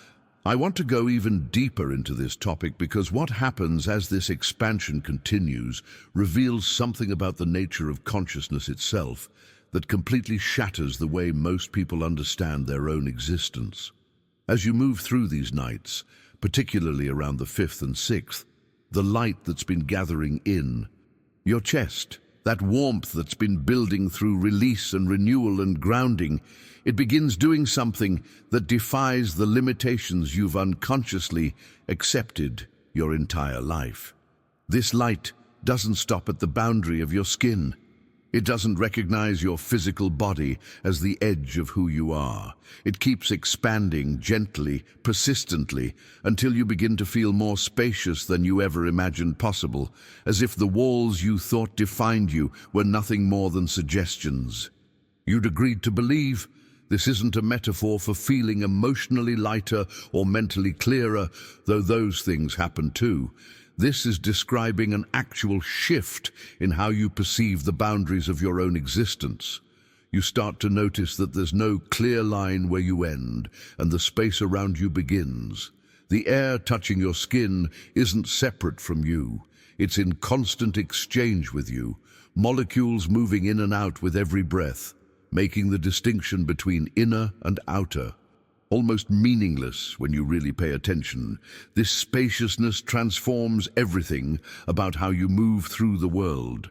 I want to go even deeper into this topic because what happens as this expansion continues reveals something about the nature of consciousness itself that completely shatters the way most people understand their own existence. As you move through these nights, particularly around the 5th and 6th, the light that's been gathering in your chest, that warmth that's been building through release and renewal and grounding, it begins doing something that defies the limitations you've unconsciously accepted your entire life. This light doesn't stop at the boundary of your skin. It doesn't recognize your physical body as the edge of who you are. It keeps expanding gently, persistently, until you begin to feel more spacious than you ever imagined possible, as if the walls you thought defined you were nothing more than suggestions. You'd agreed to believe this isn't a metaphor for feeling emotionally lighter or mentally clearer, though those things happen too. This is describing an actual shift in how you perceive the boundaries of your own existence. You start to notice that there's no clear line where you end and the space around you begins. The air touching your skin isn't separate from you. It's in constant exchange with you, molecules moving in and out with every breath, making the distinction between inner and outer almost meaningless when you really pay attention. This spaciousness transforms everything about how you move through the world.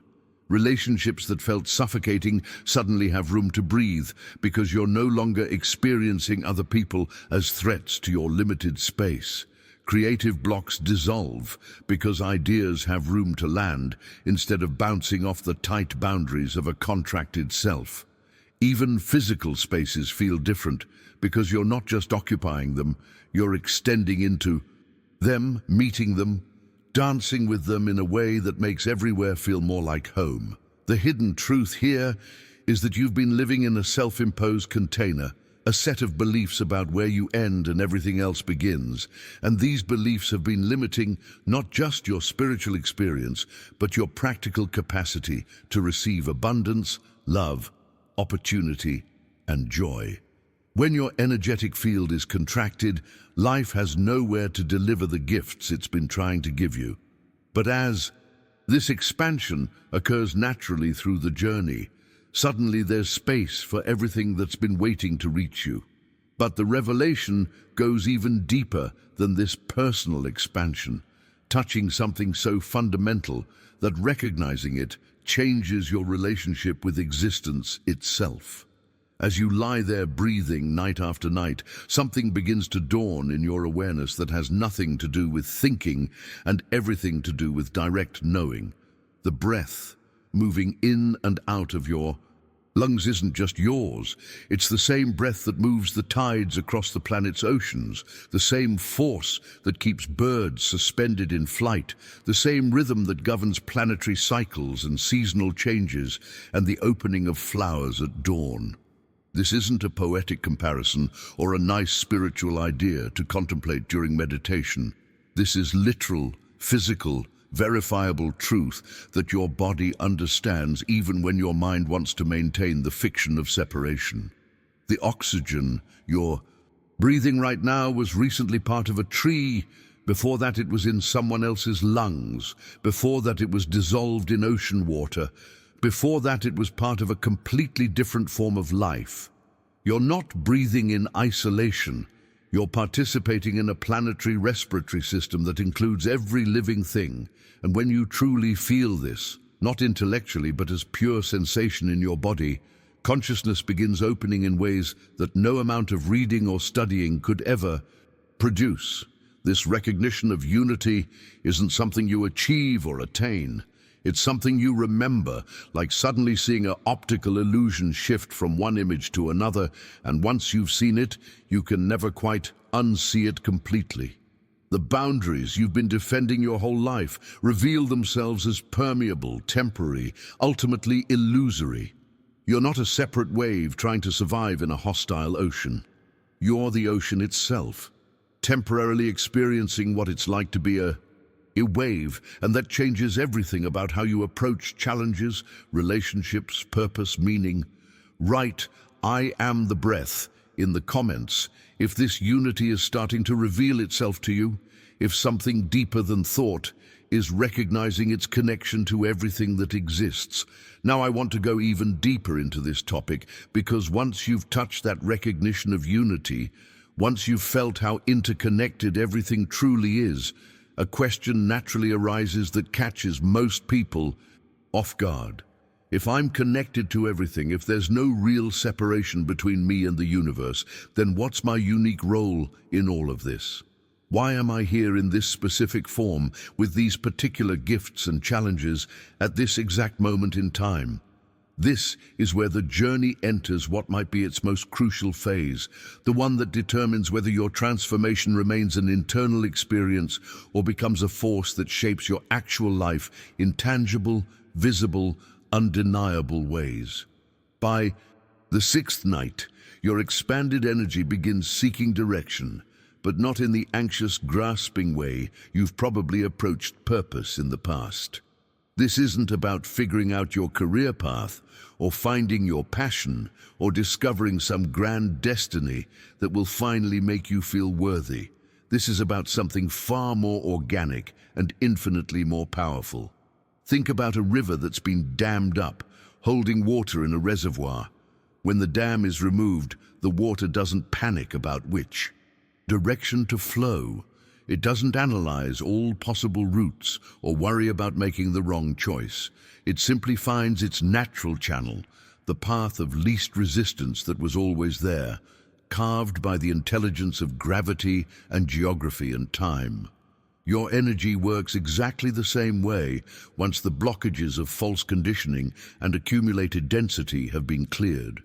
Relationships that felt suffocating suddenly have room to breathe because you're no longer experiencing other people as threats to your limited space. Creative blocks dissolve because ideas have room to land instead of bouncing off the tight boundaries of a contracted self. Even physical spaces feel different because you're not just occupying them, you're extending into them, meeting them, dancing with them in a way that makes everywhere feel more like home. The hidden truth here is that you've been living in a self-imposed container, a set of beliefs about where you end and everything else begins, and these beliefs have been limiting not just your spiritual experience, but your practical capacity to receive abundance, love, opportunity, and joy. When your energetic field is contracted, life has nowhere to deliver the gifts it's been trying to give you. But as this expansion occurs naturally through the journey, suddenly there's space for everything that's been waiting to reach you. But the revelation goes even deeper than this personal expansion, touching something so fundamental that recognizing it changes your relationship with existence itself. As you lie there breathing night after night, something begins to dawn in your awareness that has nothing to do with thinking and everything to do with direct knowing. The breath moving in and out of your lungs isn't just yours. It's the same breath that moves the tides across the planet's oceans, the same force that keeps birds suspended in flight, the same rhythm that governs planetary cycles and seasonal changes and the opening of flowers at dawn. This isn't a poetic comparison or a nice spiritual idea to contemplate during meditation. This is literal, physical, verifiable truth that your body understands even when your mind wants to maintain the fiction of separation. The oxygen you're breathing right now was recently part of a tree. Before that it was in someone else's lungs. Before that it was dissolved in ocean water. Before that it was part of a completely different form of life. You're not breathing in isolation. You're participating in a planetary respiratory system that includes every living thing. And when you truly feel this, not intellectually but as pure sensation in your body, consciousness begins opening in ways that no amount of reading or studying could ever produce. This recognition of unity isn't something you achieve or attain. It's something you remember, like suddenly seeing an optical illusion shift from one image to another, and once you've seen it, you can never quite unsee it completely. The boundaries you've been defending your whole life reveal themselves as permeable, temporary, ultimately illusory. You're not a separate wave trying to survive in a hostile ocean. You're the ocean itself, temporarily experiencing what it's like to be a wave, and that changes everything about how you approach challenges, relationships, purpose, meaning. Write, "I am the breath," in the comments if this unity is starting to reveal itself to you, if something deeper than thought is recognizing its connection to everything that exists. Now I want to go even deeper into this topic because once you've touched that recognition of unity, once you've felt how interconnected everything truly is, a question naturally arises that catches most people off guard. If I'm connected to everything, if there's no real separation between me and the universe, then what's my unique role in all of this? Why am I here in this specific form, with these particular gifts and challenges, at this exact moment in time? This is where the journey enters what might be its most crucial phase, the one that determines whether your transformation remains an internal experience or becomes a force that shapes your actual life in tangible, visible, undeniable ways. By the sixth night, your expanded energy begins seeking direction. but not in the anxious, grasping way you've probably approached purpose in the past. This isn't about figuring out your career path, or finding your passion, or discovering some grand destiny that will finally make you feel worthy. This is about something far more organic and infinitely more powerful. Think about a river that's been dammed up, holding water in a reservoir. When the dam is removed, the water doesn't panic about which direction to flow. It doesn't analyze all possible routes or worry about making the wrong choice. It simply finds its natural channel, the path of least resistance that was always there, carved by the intelligence of gravity and geography and time. Your energy works exactly the same way once the blockages of false conditioning and accumulated density have been cleared.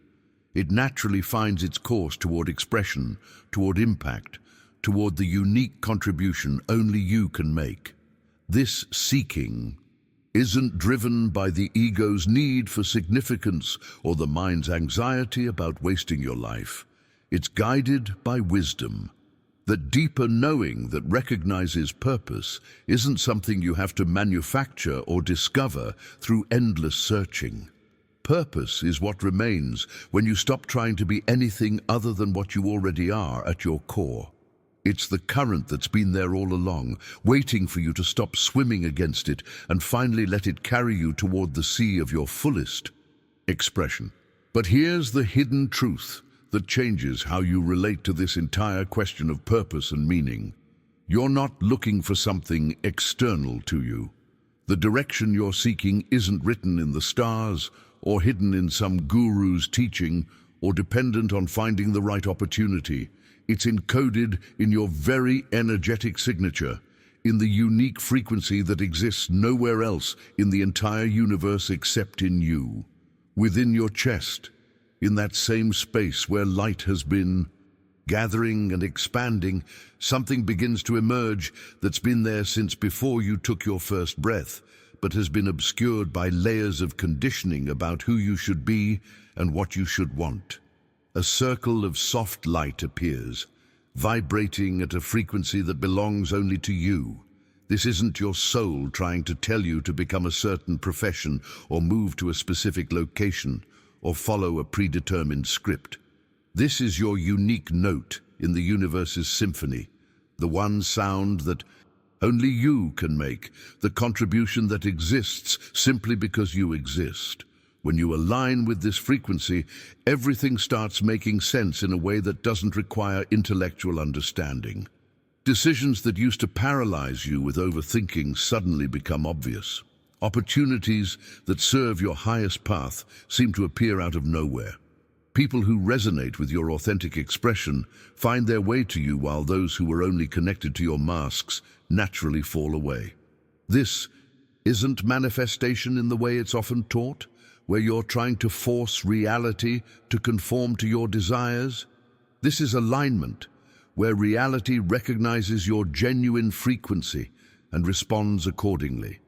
It naturally finds its course toward expression, toward impact, toward the unique contribution only you can make. This seeking isn't driven by the ego's need for significance or the mind's anxiety about wasting your life. It's guided by wisdom. That deeper knowing that recognizes purpose isn't something you have to manufacture or discover through endless searching. Purpose is what remains when you stop trying to be anything other than what you already are at your core. It's the current that's been there all along, waiting for you to stop swimming against it and finally let it carry you toward the sea of your fullest expression. But here's the hidden truth that changes how you relate to this entire question of purpose and meaning. You're not looking for something external to you. The direction you're seeking isn't written in the stars or hidden in some guru's teaching or dependent on finding the right opportunity. It's encoded in your very energetic signature, in the unique frequency that exists nowhere else in the entire universe except in you, within your chest, in that same space where light has been gathering and expanding. Something begins to emerge that's been there since before you took your first breath, but has been obscured by layers of conditioning about who you should be and what you should want. A circle of soft light appears, vibrating at a frequency that belongs only to you. This isn't your soul trying to tell you to become a certain profession or move to a specific location or follow a predetermined script. This is your unique note in the universe's symphony, the one sound that only you can make, the contribution that exists simply because you exist. When you align with this frequency, everything starts making sense in a way that doesn't require intellectual understanding. Decisions that used to paralyze you with overthinking suddenly become obvious. Opportunities that serve your highest path seem to appear out of nowhere. People who resonate with your authentic expression find their way to you, while those who were only connected to your masks naturally fall away. This isn't manifestation in the way it's often taught, where you're trying to force reality to conform to your desires. This is alignment, where reality recognizes your genuine frequency and responds accordingly.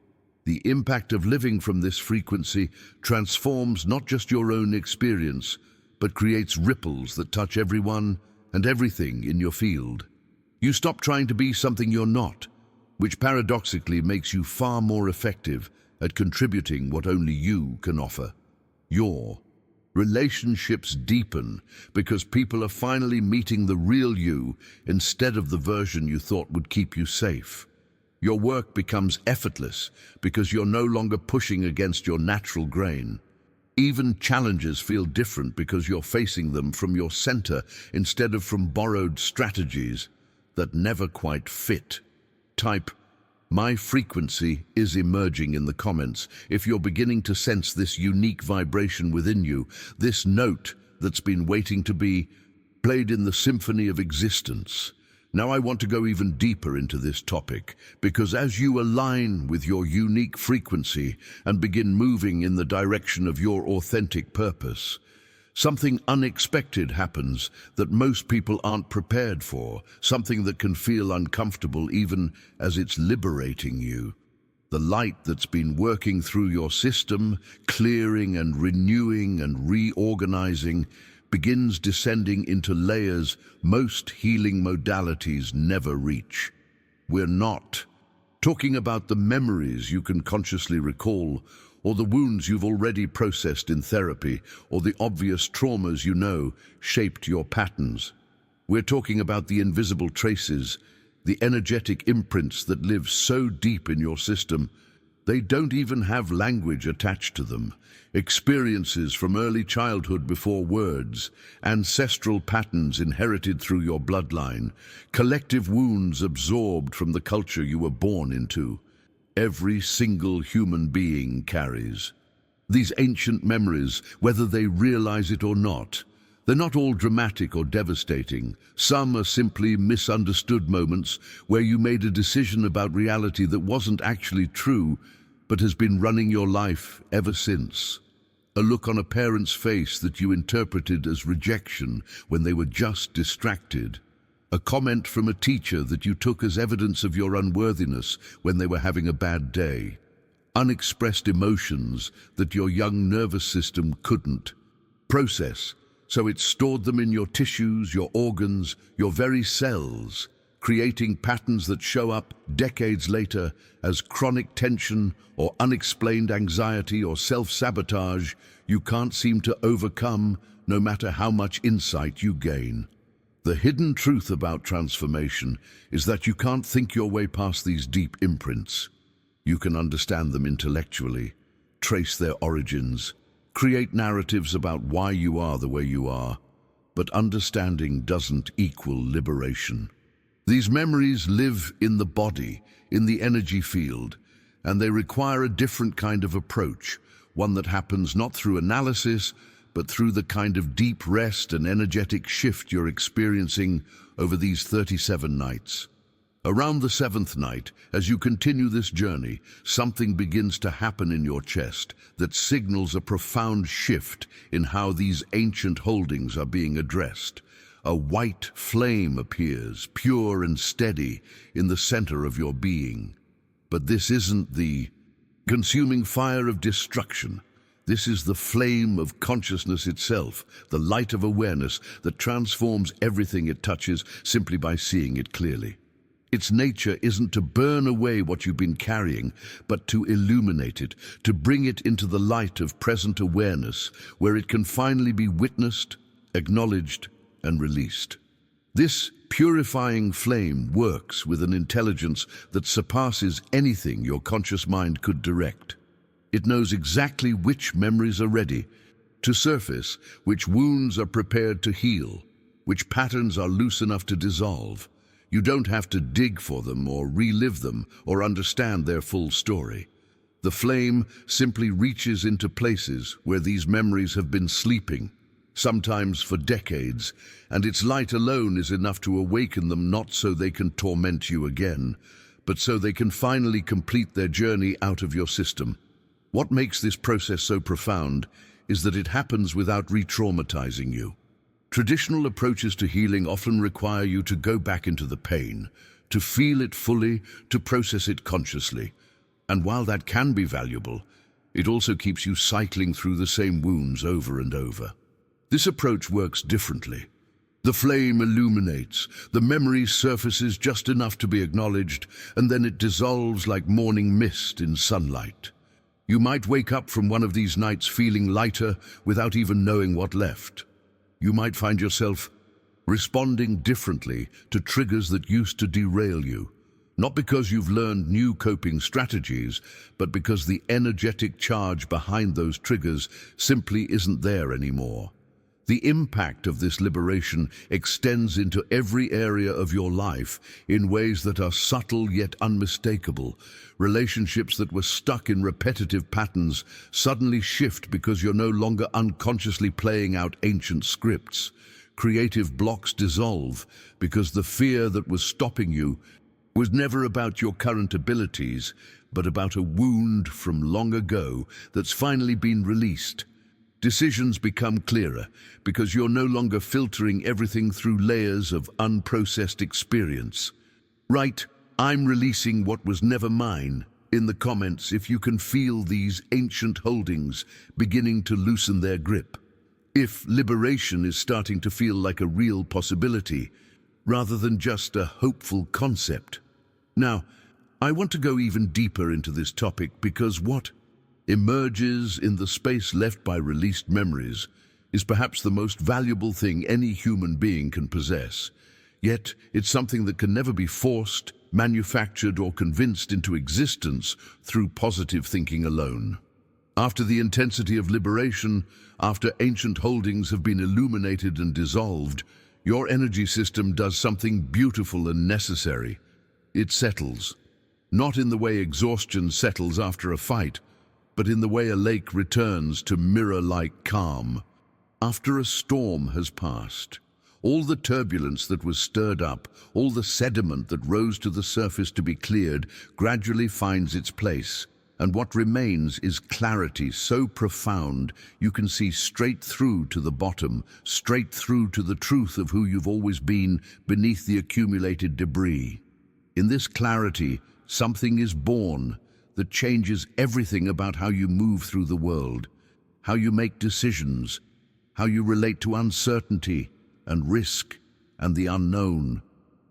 The impact of living from this frequency transforms not just your own experience, but creates ripples that touch everyone and everything in your field. You stop trying to be something you're not, which paradoxically makes you far more effective at contributing what only you can offer. Your relationships deepen because people are finally meeting the real you instead of the version you thought would keep you safe. Your work becomes effortless because you're no longer pushing against your natural grain. Even challenges feel different because you're facing them from your center instead of from borrowed strategies that never quite fit. Type "My frequency" is emerging in the comments if you're beginning to sense this unique vibration within you, this note that's been waiting to be played in the symphony of existence. Now I want to go even deeper into this topic, because as you align with your unique frequency and begin moving in the direction of your authentic purpose, something unexpected happens that most people aren't prepared for, something that can feel uncomfortable even as it's liberating you. The light that's been working through your system, clearing and renewing and reorganizing, begins descending into layers most healing modalities never reach. We're not talking about the memories you can consciously recall, or the wounds you've already processed in therapy, or the obvious traumas you know shaped your patterns. We're talking about the invisible traces, the energetic imprints that live so deep in your system, they don't even have language attached to them. Experiences from early childhood before words, ancestral patterns inherited through your bloodline, collective wounds absorbed from the culture you were born into. Every single human being carries these ancient memories, whether they realize it or not. They're not all dramatic or devastating. Some are simply misunderstood moments where you made a decision about reality that wasn't actually true, but has been running your life ever since. A look on a parent's face that you interpreted as rejection when they were just distracted. A comment from a teacher that you took as evidence of your unworthiness when they were having a bad day. Unexpressed emotions that your young nervous system couldn't process, so it stored them in your tissues, your organs, your very cells, creating patterns that show up decades later as chronic tension or unexplained anxiety or self-sabotage you can't seem to overcome no matter how much insight you gain. The hidden truth about transformation is that you can't think your way past these deep imprints. You can understand them intellectually, trace their origins, create narratives about why you are the way you are, but understanding doesn't equal liberation. These memories live in the body, in the energy field, and they require a different kind of approach, one that happens not through analysis, but through the kind of deep rest and energetic shift you're experiencing over these 37 nights. Around the 7th night, as you continue this journey, something begins to happen in your chest that signals a profound shift in how these ancient holdings are being addressed. A white flame appears, pure and steady, in the center of your being. But this isn't the consuming fire of destruction. This is the flame of consciousness itself, the light of awareness that transforms everything it touches simply by seeing it clearly. Its nature isn't to burn away what you've been carrying, but to illuminate it, to bring it into the light of present awareness, where it can finally be witnessed, acknowledged, and released. This purifying flame works with an intelligence that surpasses anything your conscious mind could direct. It knows exactly which memories are ready to surface, which wounds are prepared to heal, which patterns are loose enough to dissolve. You don't have to dig for them or relive them or understand their full story. The flame simply reaches into places where these memories have been sleeping, sometimes for decades, and its light alone is enough to awaken them, not so they can torment you again, but so they can finally complete their journey out of your system. What makes this process so profound is that it happens without re-traumatizing you. Traditional approaches to healing often require you to go back into the pain, to feel it fully, to process it consciously. And while that can be valuable, it also keeps you cycling through the same wounds over and over. This approach works differently. The flame illuminates, the memory surfaces just enough to be acknowledged, and then it dissolves like morning mist in sunlight. You might wake up from one of these nights feeling lighter without even knowing what left. You might find yourself responding differently to triggers that used to derail you, not because you've learned new coping strategies, but because the energetic charge behind those triggers simply isn't there anymore. The impact of this liberation extends into every area of your life in ways that are subtle yet unmistakable. Relationships that were stuck in repetitive patterns suddenly shift because you're no longer unconsciously playing out ancient scripts. Creative blocks dissolve because the fear that was stopping you was never about your current abilities, but about a wound from long ago that's finally been released. Decisions become clearer because you're no longer filtering everything through layers of unprocessed experience. Write, "I'm releasing what was never mine," in the comments if you can feel these ancient holdings beginning to loosen their grip. If liberation is starting to feel like a real possibility, rather than just a hopeful concept. Now, I want to go even deeper into this topic because what emerges in the space left by released memories is perhaps the most valuable thing any human being can possess. Yet, it's something that can never be forced, manufactured, or convinced into existence through positive thinking alone. After the intensity of liberation, after ancient holdings have been illuminated and dissolved, your energy system does something beautiful and necessary. It settles. Not in the way exhaustion settles after a fight, but in the way a lake returns to mirror-like calm. After a storm has passed, all the turbulence that was stirred up, all the sediment that rose to the surface to be cleared, gradually finds its place. And what remains is clarity so profound you can see straight through to the bottom, straight through to the truth of who you've always been beneath the accumulated debris. In this clarity, something is born that changes everything about how you move through the world, how you make decisions, how you relate to uncertainty and risk and the unknown.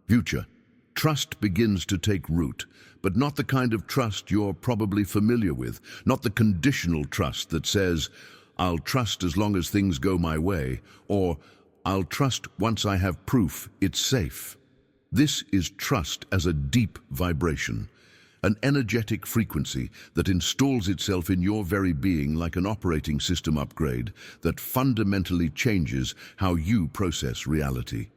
Future. Trust begins to take root, but not the kind of trust you're probably familiar with, not the conditional trust that says, "I'll trust as long as things go my way," or "I'll trust once I have proof it's safe." This is trust as a deep vibration, an energetic frequency that installs itself in your very being like an operating system upgrade that fundamentally changes how you process reality.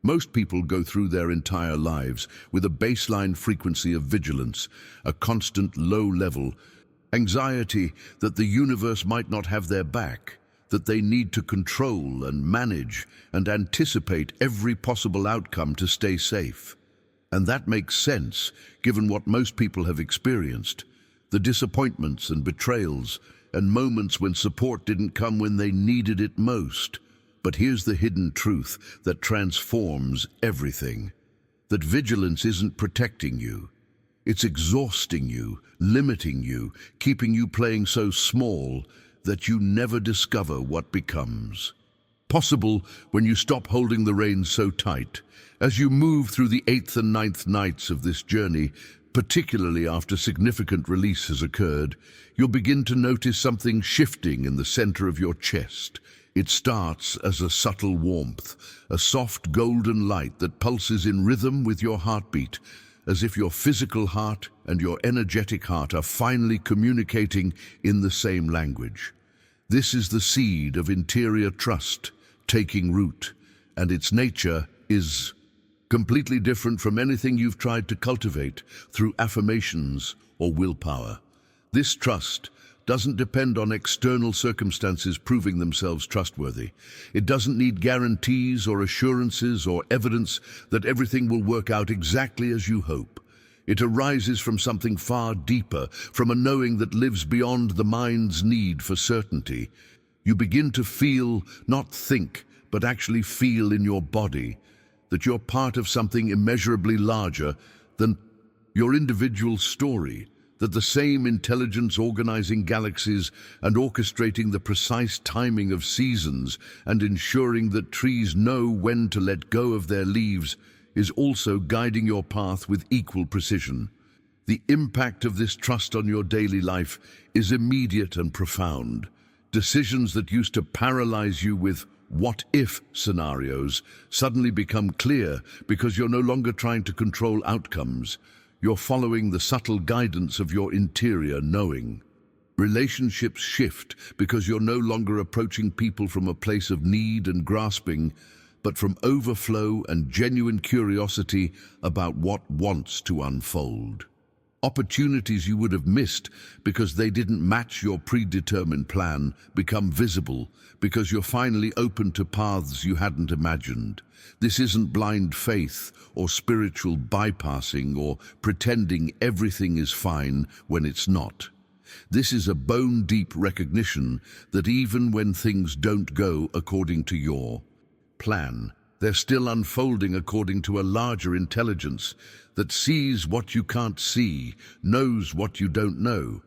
Most people go through their entire lives with a baseline frequency of vigilance, a constant low level, anxiety that the universe might not have their back, that they need to control and manage and anticipate every possible outcome to stay safe. And that makes sense, given what most people have experienced, the disappointments and betrayals, and moments when support didn't come when they needed it most. But here's the hidden truth that transforms everything. That vigilance isn't protecting you. It's exhausting you, limiting you, keeping you playing so small that you never discover what becomes possible when you stop holding the reins so tight. As you move through the 8th and 9th nights of this journey, particularly after significant release has occurred, you'll begin to notice something shifting in the center of your chest. It starts as a subtle warmth, a soft golden light that pulses in rhythm with your heartbeat, as if your physical heart and your energetic heart are finally communicating in the same language. This is the seed of interior trust taking root, and its nature is completely different from anything you've tried to cultivate through affirmations or willpower. This trust doesn't depend on external circumstances proving themselves trustworthy. It doesn't need guarantees or assurances or evidence that everything will work out exactly as you hope. It arises from something far deeper, from a knowing that lives beyond the mind's need for certainty. You begin to feel, not think, but actually feel in your body, that you're part of something immeasurably larger than your individual story, that the same intelligence organizing galaxies and orchestrating the precise timing of seasons and ensuring that trees know when to let go of their leaves is also guiding your path with equal precision. The impact of this trust on your daily life is immediate and profound. Decisions that used to paralyze you with what-if scenarios suddenly become clear because you're no longer trying to control outcomes. You're following the subtle guidance of your interior knowing. Relationships shift because you're no longer approaching people from a place of need and grasping, but from overflow and genuine curiosity about what wants to unfold. Opportunities you would have missed because they didn't match your predetermined plan become visible because you're finally open to paths you hadn't imagined. This isn't blind faith or spiritual bypassing or pretending everything is fine when it's not. This is a bone-deep recognition that even when things don't go according to your plan, they're still unfolding according to a larger intelligence that sees what you can't see, knows what you don't know,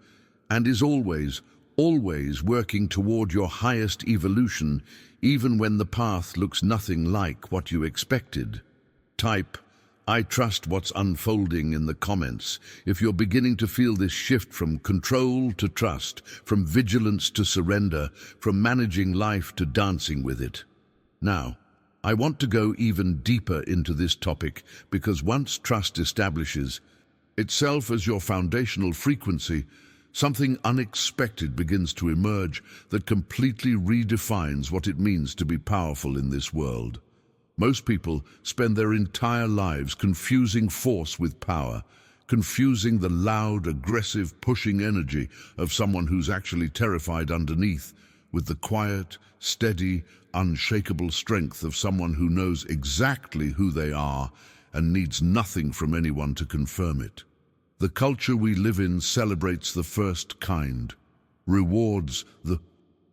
and is always, always working toward your highest evolution, even when the path looks nothing like what you expected. Type, "I trust what's unfolding" in the comments if you're beginning to feel this shift from control to trust, from vigilance to surrender, from managing life to dancing with it. Now, I want to go even deeper into this topic because once trust establishes itself as your foundational frequency, something unexpected begins to emerge that completely redefines what it means to be powerful in this world. Most people spend their entire lives confusing force with power, confusing the loud, aggressive, pushing energy of someone who's actually terrified underneath with the quiet, steady, unshakable strength of someone who knows exactly who they are and needs nothing from anyone to confirm it. The culture we live in celebrates the first kind, rewards the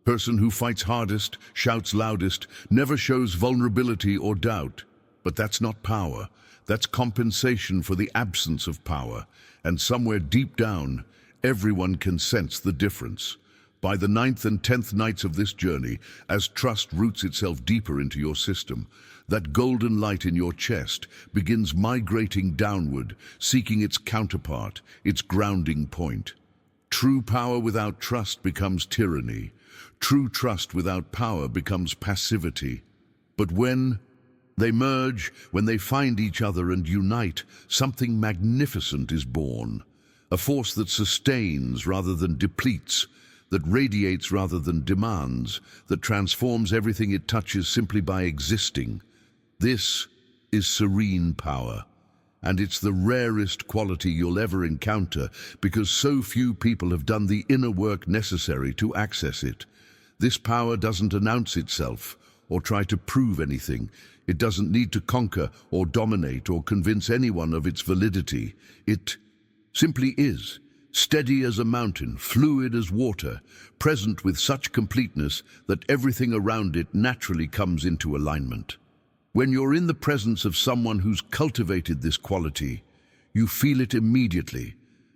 person who fights hardest, shouts loudest, never shows vulnerability or doubt. But that's not power. That's compensation for the absence of power. And somewhere deep down, everyone can sense the difference. By the 9th and 10th nights of this journey, as trust roots itself deeper into your system, that golden light in your chest begins migrating downward, seeking its counterpart, its grounding point. True power without trust becomes tyranny. True trust without power becomes passivity. But when they merge, when they find each other and unite, something magnificent is born. A force that sustains rather than depletes, that radiates rather than demands, that transforms everything it touches simply by existing. This is serene power. And it's the rarest quality you'll ever encounter because so few people have done the inner work necessary to access it. This power doesn't announce itself or try to prove anything. It doesn't need to conquer or dominate or convince anyone of its validity. It simply is, steady as a mountain, fluid as water, present with such completeness that everything around it naturally comes into alignment. When you're in the presence of someone who's cultivated this quality, you feel it immediately,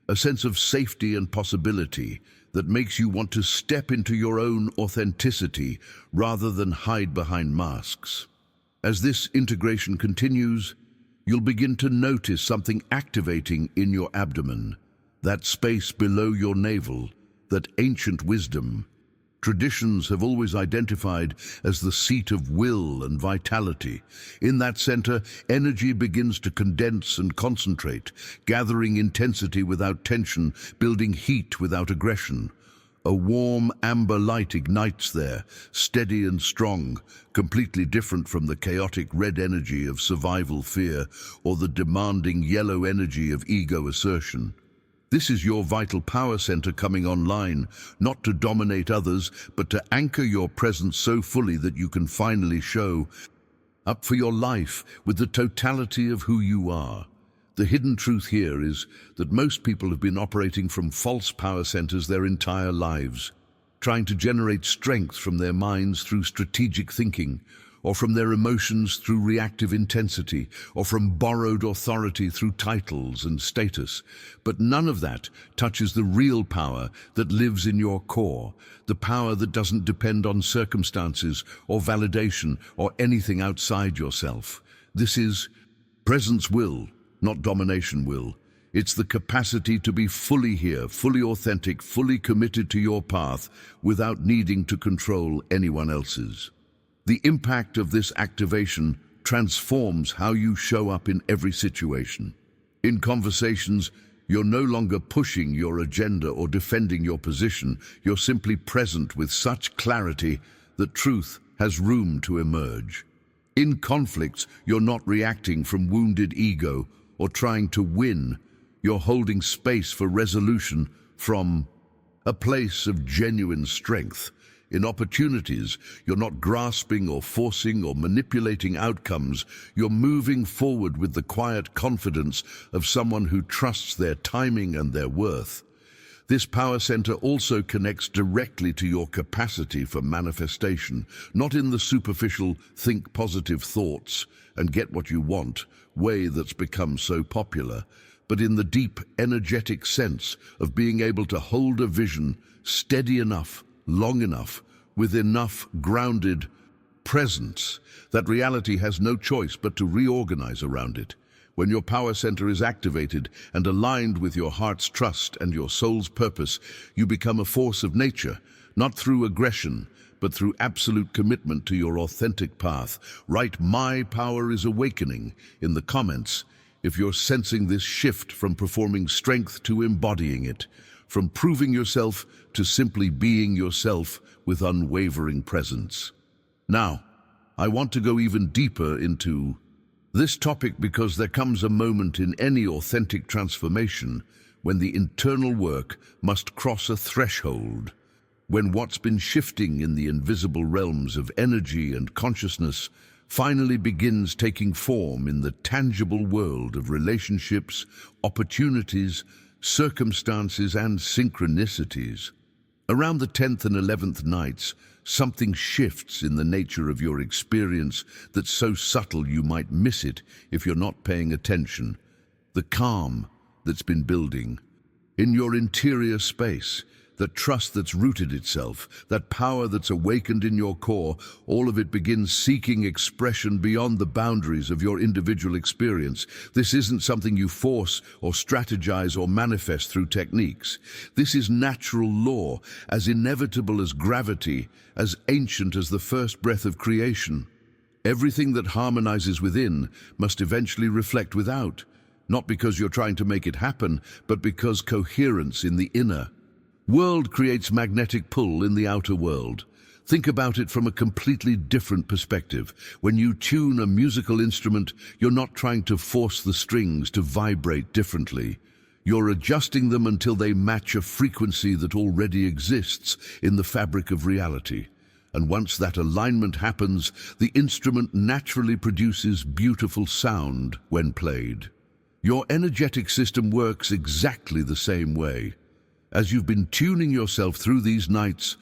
a sense of safety and possibility that makes you want to step into your own authenticity rather than hide behind masks. As this integration continues, you'll begin to notice something activating in your abdomen, that space below your navel, that ancient wisdom. Traditions have always identified as the seat of will and vitality. In that center, energy begins to condense and concentrate, gathering intensity without tension, building heat without aggression. A warm amber light ignites there, steady and strong, completely different from the chaotic red energy of survival fear or the demanding yellow energy of ego assertion. This is your vital power center coming online, not to dominate others, but to anchor your presence so fully that you can finally show up for your life with the totality of who you are. The hidden truth here is that most people have been operating from false power centers their entire lives, trying to generate strength from their minds through strategic thinking, or from their emotions through reactive intensity, or from borrowed authority through titles and status. But none of that touches the real power that lives in your core, the power that doesn't depend on circumstances or validation or anything outside yourself. This is presence will, not domination will. It's the capacity to be fully here, fully authentic, fully committed to your path without needing to control anyone else's. The impact of this activation transforms how you show up in every situation. In conversations, you're no longer pushing your agenda or defending your position. You're simply present with such clarity that truth has room to emerge. In conflicts, you're not reacting from wounded ego or trying to win. You're holding space for resolution from a place of genuine strength. In opportunities, you're not grasping or forcing or manipulating outcomes. You're moving forward with the quiet confidence of someone who trusts their timing and their worth. This power center also connects directly to your capacity for manifestation, not in the superficial think positive thoughts and get what you want way that's become so popular, but in the deep, energetic sense of being able to hold a vision, steady enough, long enough, with enough grounded presence that reality has no choice but to reorganize around it. When your power center is activated and aligned with your heart's trust and your soul's purpose, you become a force of nature, not through aggression, but through absolute commitment to your authentic path. Write "My power is awakening" in the comments if you're sensing this shift from performing strength to embodying it, from proving yourself to simply being yourself with unwavering presence. Now, I want to go even deeper into this topic because there comes a moment in any authentic transformation when the internal work must cross a threshold, when what's been shifting in the invisible realms of energy and consciousness finally begins taking form in the tangible world of relationships, opportunities, circumstances, and synchronicities. Around the 10th and 11th nights, something shifts in the nature of your experience that's so subtle you might miss it if you're not paying attention. The calm that's been building in your interior space, that trust that's rooted itself, that power that's awakened in your core, all of it begins seeking expression beyond the boundaries of your individual experience. This isn't something you force or strategize or manifest through techniques. This is natural law, as inevitable as gravity, as ancient as the first breath of creation. Everything that harmonizes within must eventually reflect without, not because you're trying to make it happen, but because coherence in the inner world creates magnetic pull in the outer world. Think about it from a completely different perspective. When you tune a musical instrument, you're not trying to force the strings to vibrate differently. You're adjusting them until they match a frequency that already exists in the fabric of reality. And once that alignment happens, the instrument naturally produces beautiful sound when played. Your energetic system works exactly the same way. As you've been tuning yourself through these nights,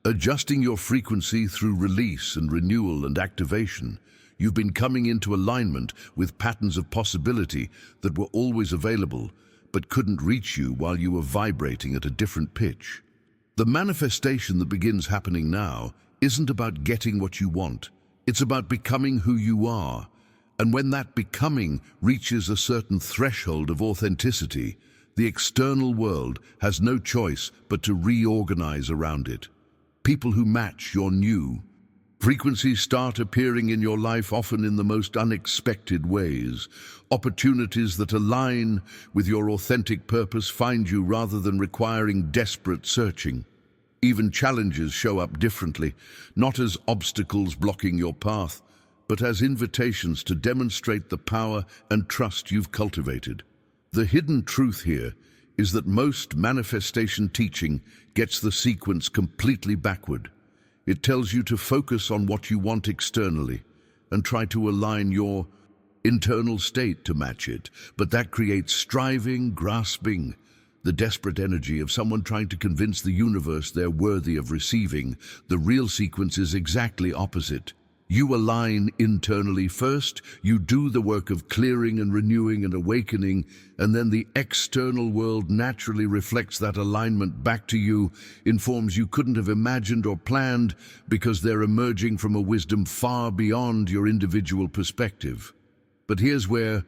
adjusting your frequency through release and renewal and activation, you've been coming into alignment with patterns of possibility that were always available, but couldn't reach you while you were vibrating at a different pitch. The manifestation that begins happening now isn't about getting what you want. It's about becoming who you are. And when that becoming reaches a certain threshold of authenticity, the external world has no choice but to reorganize around it. People who match your new frequencies start appearing in your life, often in the most unexpected ways. Opportunities that align with your authentic purpose find you rather than requiring desperate searching. Even challenges show up differently, not as obstacles blocking your path, but as invitations to demonstrate the power and trust you've cultivated. The hidden truth here is that most manifestation teaching gets the sequence completely backward. It tells you to focus on what you want externally and try to align your internal state to match it, but that creates striving, grasping, the desperate energy of someone trying to convince the universe they're worthy of receiving. The real sequence is exactly opposite. You align internally first, you do the work of clearing and renewing and awakening, and then the external world naturally reflects that alignment back to you in forms you couldn't have imagined or planned, because they're emerging from a wisdom far beyond your individual perspective. But here's where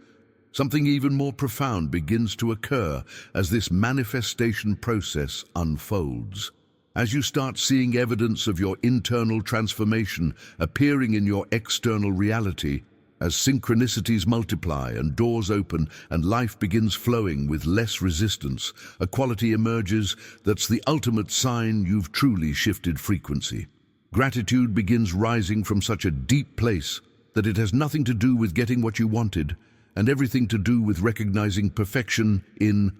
something even more profound begins to occur as this manifestation process unfolds. As you start seeing evidence of your internal transformation appearing in your external reality, as synchronicities multiply and doors open and life begins flowing with less resistance, a quality emerges that's the ultimate sign you've truly shifted frequency. Gratitude begins rising from such a deep place that it has nothing to do with getting what you wanted and everything to do with recognizing perfection in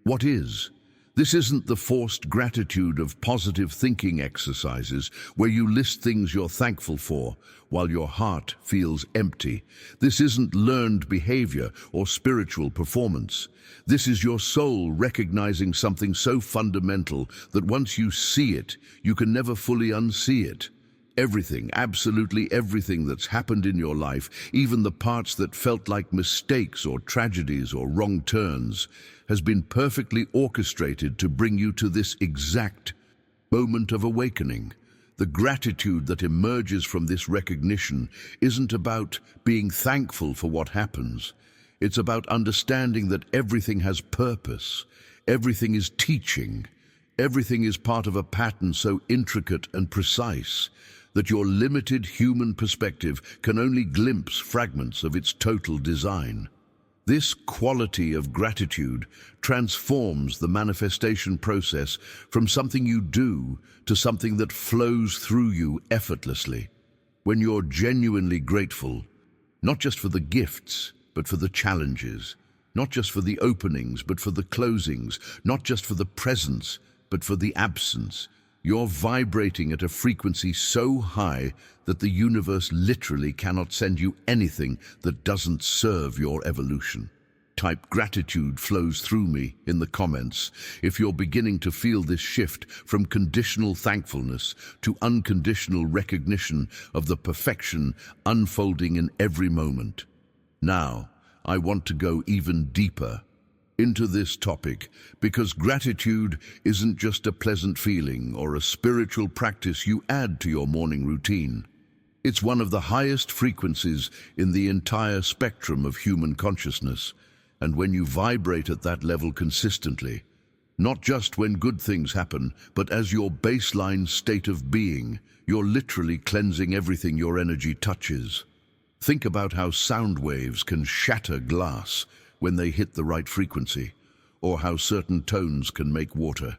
what is. This isn't the forced gratitude of positive thinking exercises where you list things you're thankful for while your heart feels empty. This isn't learned behavior or spiritual performance. This is your soul recognizing something so fundamental that once you see it, you can never fully unsee it. Everything, absolutely everything that's happened in your life, even the parts that felt like mistakes or tragedies or wrong turns, has been perfectly orchestrated to bring you to this exact moment of awakening. The gratitude that emerges from this recognition isn't about being thankful for what happens. It's about understanding that everything has purpose, everything is teaching, everything is part of a pattern so intricate and precise that your limited human perspective can only glimpse fragments of its total design. This quality of gratitude transforms the manifestation process from something you do to something that flows through you effortlessly. When you're genuinely grateful, not just for the gifts, but for the challenges, not just for the openings, but for the closings, not just for the presence, but for the absence, you're vibrating at a frequency so high that the universe literally cannot send you anything that doesn't serve your evolution. Type "gratitude flows through me" in the comments if you're beginning to feel this shift from conditional thankfulness to unconditional recognition of the perfection unfolding in every moment. Now, I want to go even deeper into this topic because gratitude isn't just a pleasant feeling or a spiritual practice you add to your morning routine. It's one of the highest frequencies in the entire spectrum of human consciousness, and when you vibrate at that level consistently, not just when good things happen, but as your baseline state of being, you're literally cleansing everything your energy touches. Think about how sound waves can shatter glass when they hit the right frequency, or how certain tones can make water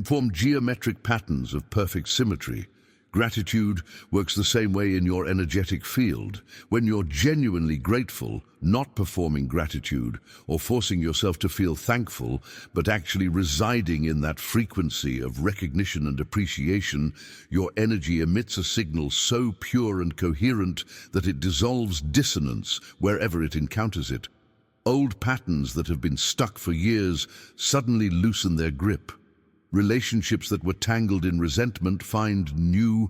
form geometric patterns of perfect symmetry. Gratitude works the same way in your energetic field. When you're genuinely grateful, not performing gratitude or forcing yourself to feel thankful, but actually residing in that frequency of recognition and appreciation, your energy emits a signal so pure and coherent that it dissolves dissonance wherever it encounters it. Old patterns that have been stuck for years suddenly loosen their grip. Relationships that were tangled in resentment find new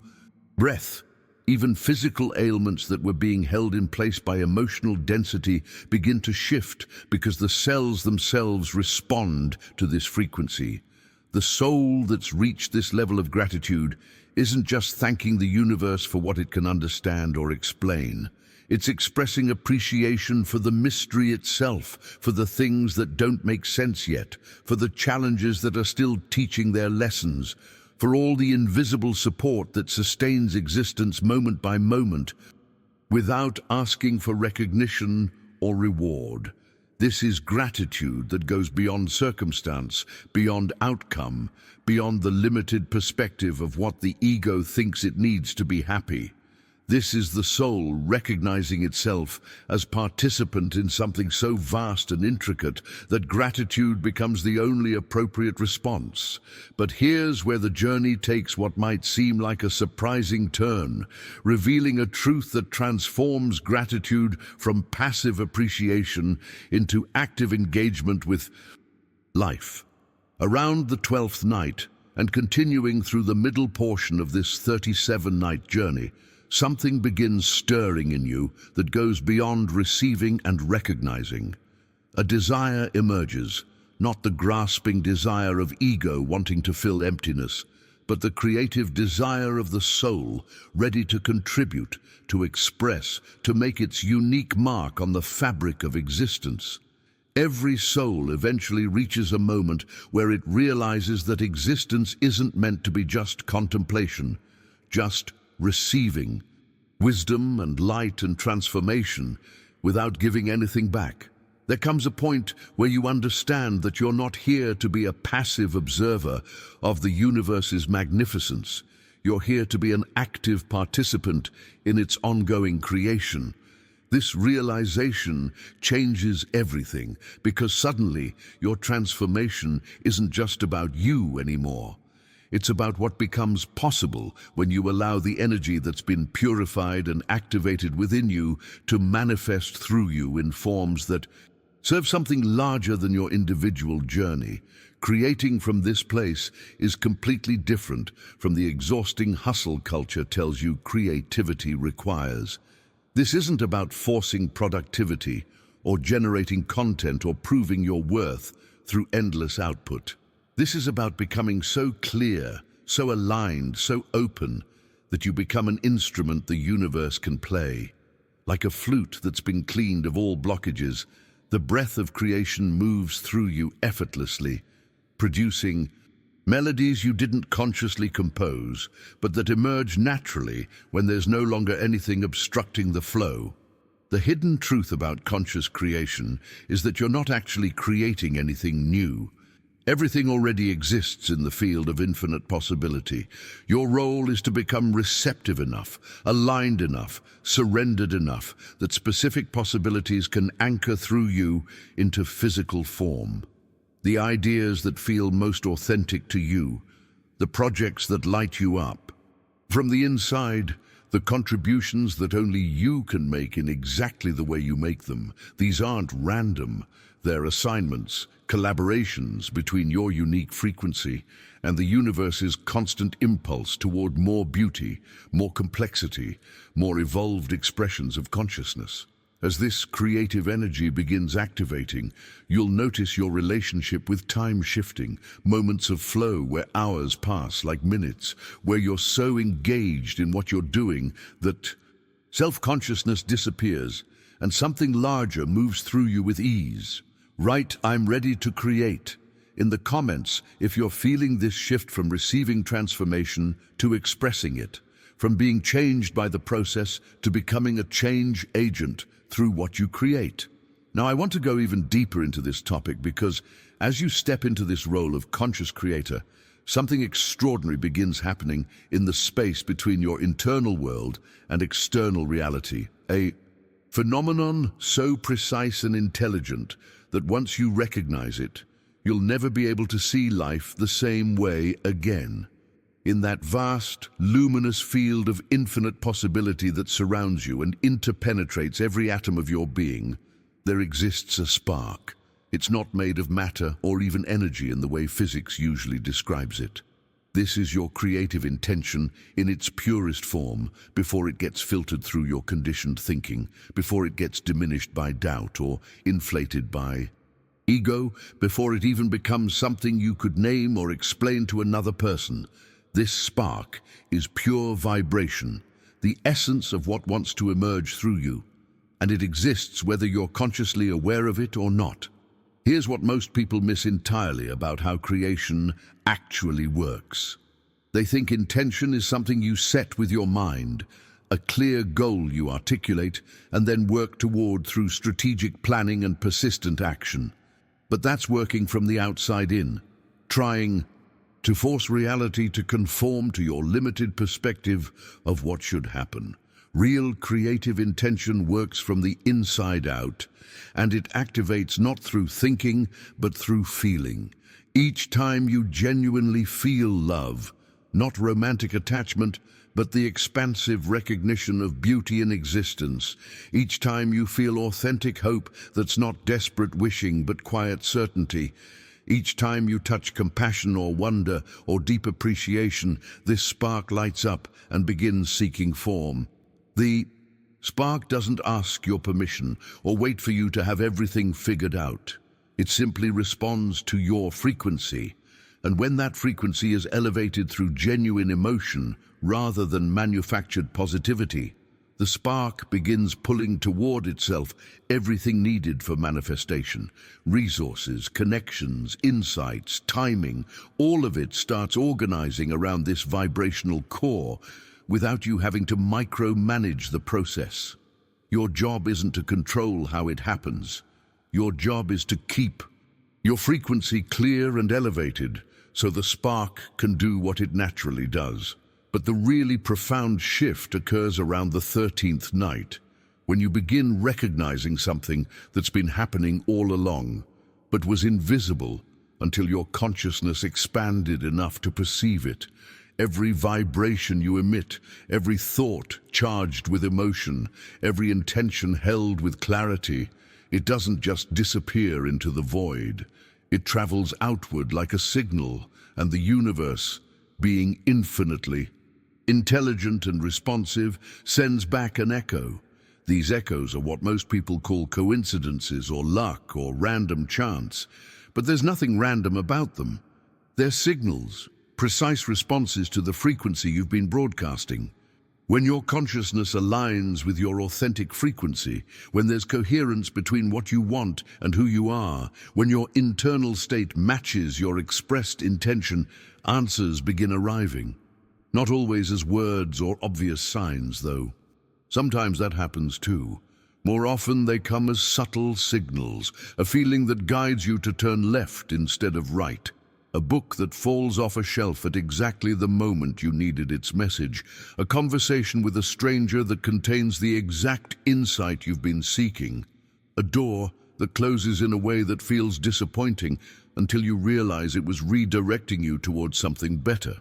breath. Even physical ailments that were being held in place by emotional density begin to shift because the cells themselves respond to this frequency. The soul that's reached this level of gratitude isn't just thanking the universe for what it can understand or explain. It's expressing appreciation for the mystery itself, for the things that don't make sense yet, for the challenges that are still teaching their lessons, for all the invisible support that sustains existence moment by moment, without asking for recognition or reward. This is gratitude that goes beyond circumstance, beyond outcome, beyond the limited perspective of what the ego thinks it needs to be happy. This is the soul recognizing itself as participant in something so vast and intricate that gratitude becomes the only appropriate response. But here's where the journey takes what might seem like a surprising turn, revealing a truth that transforms gratitude from passive appreciation into active engagement with life. Around the 12th night, and continuing through the middle portion of this 37-night journey, something begins stirring in you that goes beyond receiving and recognizing. A desire emerges, not the grasping desire of ego wanting to fill emptiness, but the creative desire of the soul, ready to contribute, to express, to make its unique mark on the fabric of existence. Every soul eventually reaches a moment where it realizes that existence isn't meant to be just contemplation, just receiving wisdom and light and transformation without giving anything back. There comes a point where you understand that you're not here to be a passive observer of the universe's magnificence. You're here to be an active participant in its ongoing creation. This realization changes everything because suddenly your transformation isn't just about you anymore. It's about what becomes possible when you allow the energy that's been purified and activated within you to manifest through you in forms that Serve something larger than your individual journey. Creating from this place is completely different from the exhausting hustle culture tells you creativity requires. This isn't about forcing productivity or generating content or proving your worth through endless output. This is about becoming so clear, so aligned, so open that you become an instrument the universe can play. Like a flute that's been cleaned of all blockages, the breath of creation moves through you effortlessly, producing melodies you didn't consciously compose, but that emerge naturally when there's no longer anything obstructing the flow. The hidden truth about conscious creation is that you're not actually creating anything new. Everything already exists in the field of infinite possibility. Your role is to become receptive enough, aligned enough, surrendered enough, that specific possibilities can anchor through you into physical form. The ideas that feel most authentic to you, the projects that light you up. From the inside, the contributions that only you can make in exactly the way you make them. These aren't random. They're assignments, collaborations between your unique frequency and the universe's constant impulse toward more beauty, more complexity, more evolved expressions of consciousness. As this creative energy begins activating, you'll notice your relationship with time shifting, moments of flow where hours pass like minutes, where you're so engaged in what you're doing that self-consciousness disappears and something larger moves through you with ease. Write, "I'm ready to create," in the comments if you're feeling this shift from receiving transformation to expressing it, from being changed by the process to becoming a change agent through what you create. Now, I want to go even deeper into this topic because as you step into this role of conscious creator, something extraordinary begins happening in the space between your internal world and external reality. A phenomenon so precise and intelligent that once you recognize it, you'll never be able to see life the same way again. In that vast, luminous field of infinite possibility that surrounds you and interpenetrates every atom of your being, there exists a spark. It's not made of matter or even energy in the way physics usually describes it. This is your creative intention in its purest form, before it gets filtered through your conditioned thinking, before it gets diminished by doubt or inflated by ego, before it even becomes something you could name or explain to another person. This spark is pure vibration, the essence of what wants to emerge through you, and it exists whether you're consciously aware of it or not. Here's what most people miss entirely about how creation actually works. They think intention is something you set with your mind, a clear goal you articulate and then work toward through strategic planning and persistent action. But that's working from the outside in, trying to force reality to conform to your limited perspective of what should happen. Real creative intention works from the inside out, and it activates not through thinking, but through feeling. Each time you genuinely feel love, not romantic attachment, but the expansive recognition of beauty in existence. Each time you feel authentic hope that's not desperate wishing, but quiet certainty. Each time you touch compassion or wonder or deep appreciation, this spark lights up and begins seeking form. The spark doesn't ask your permission or wait for you to have everything figured out. It simply responds to your frequency. And when that frequency is elevated through genuine emotion rather than manufactured positivity, the spark begins pulling toward itself everything needed for manifestation. Resources, connections, insights, timing, all of it starts organizing around this vibrational core without you having to micromanage the process. Your job isn't to control how it happens. Your job is to keep your frequency clear and elevated so the spark can do what it naturally does. But the really profound shift occurs around the 13th night, when you begin recognizing something that's been happening all along, but was invisible until your consciousness expanded enough to perceive it. Every vibration you emit, every thought charged with emotion, every intention held with clarity, It doesn't just disappear into the void. It travels outward like a signal, and the universe, being infinitely intelligent and responsive, sends back an echo. These echoes are what most people call coincidences or luck or random chance, but there's nothing random about them. They're signals, precise responses to the frequency you've been broadcasting. When your consciousness aligns with your authentic frequency, when there's coherence between what you want and who you are, when your internal state matches your expressed intention, answers begin arriving. Not always as words or obvious signs, though. Sometimes that happens too. More often they come as subtle signals, a feeling that guides you to turn left instead of right. A book that falls off a shelf at exactly the moment you needed its message. A conversation with a stranger that contains the exact insight you've been seeking. A door that closes in a way that feels disappointing until you realize it was redirecting you towards something better.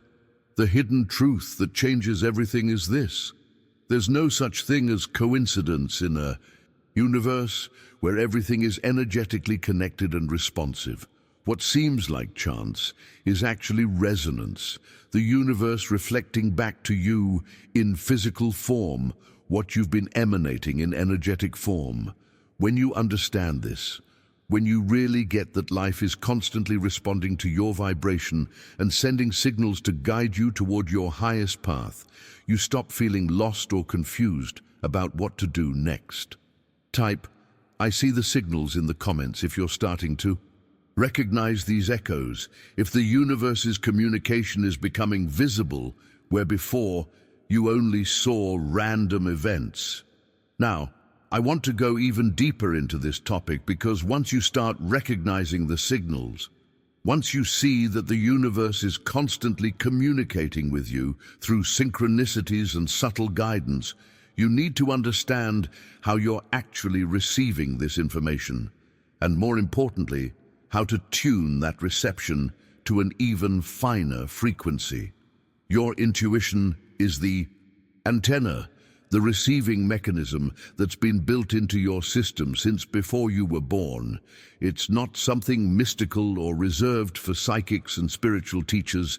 The hidden truth that changes everything is this: there's no such thing as coincidence in a universe where everything is energetically connected and responsive. What seems like chance is actually resonance, the universe reflecting back to you in physical form what you've been emanating in energetic form. When you understand this, when you really get that life is constantly responding to your vibration and sending signals to guide you toward your highest path, you stop feeling lost or confused about what to do next. Type, "I see the signals" in the comments if you're starting to. Recognize these echoes if the universe's communication is becoming visible where before you only saw random events. Now, I want to go even deeper into this topic because once you start recognizing the signals, once you see that the universe is constantly communicating with you through synchronicities and subtle guidance, you need to understand how you're actually receiving this information, and more importantly, how to tune that reception to an even finer frequency. Your intuition is the antenna, the receiving mechanism that's been built into your system since before you were born. It's not something mystical or reserved for psychics and spiritual teachers.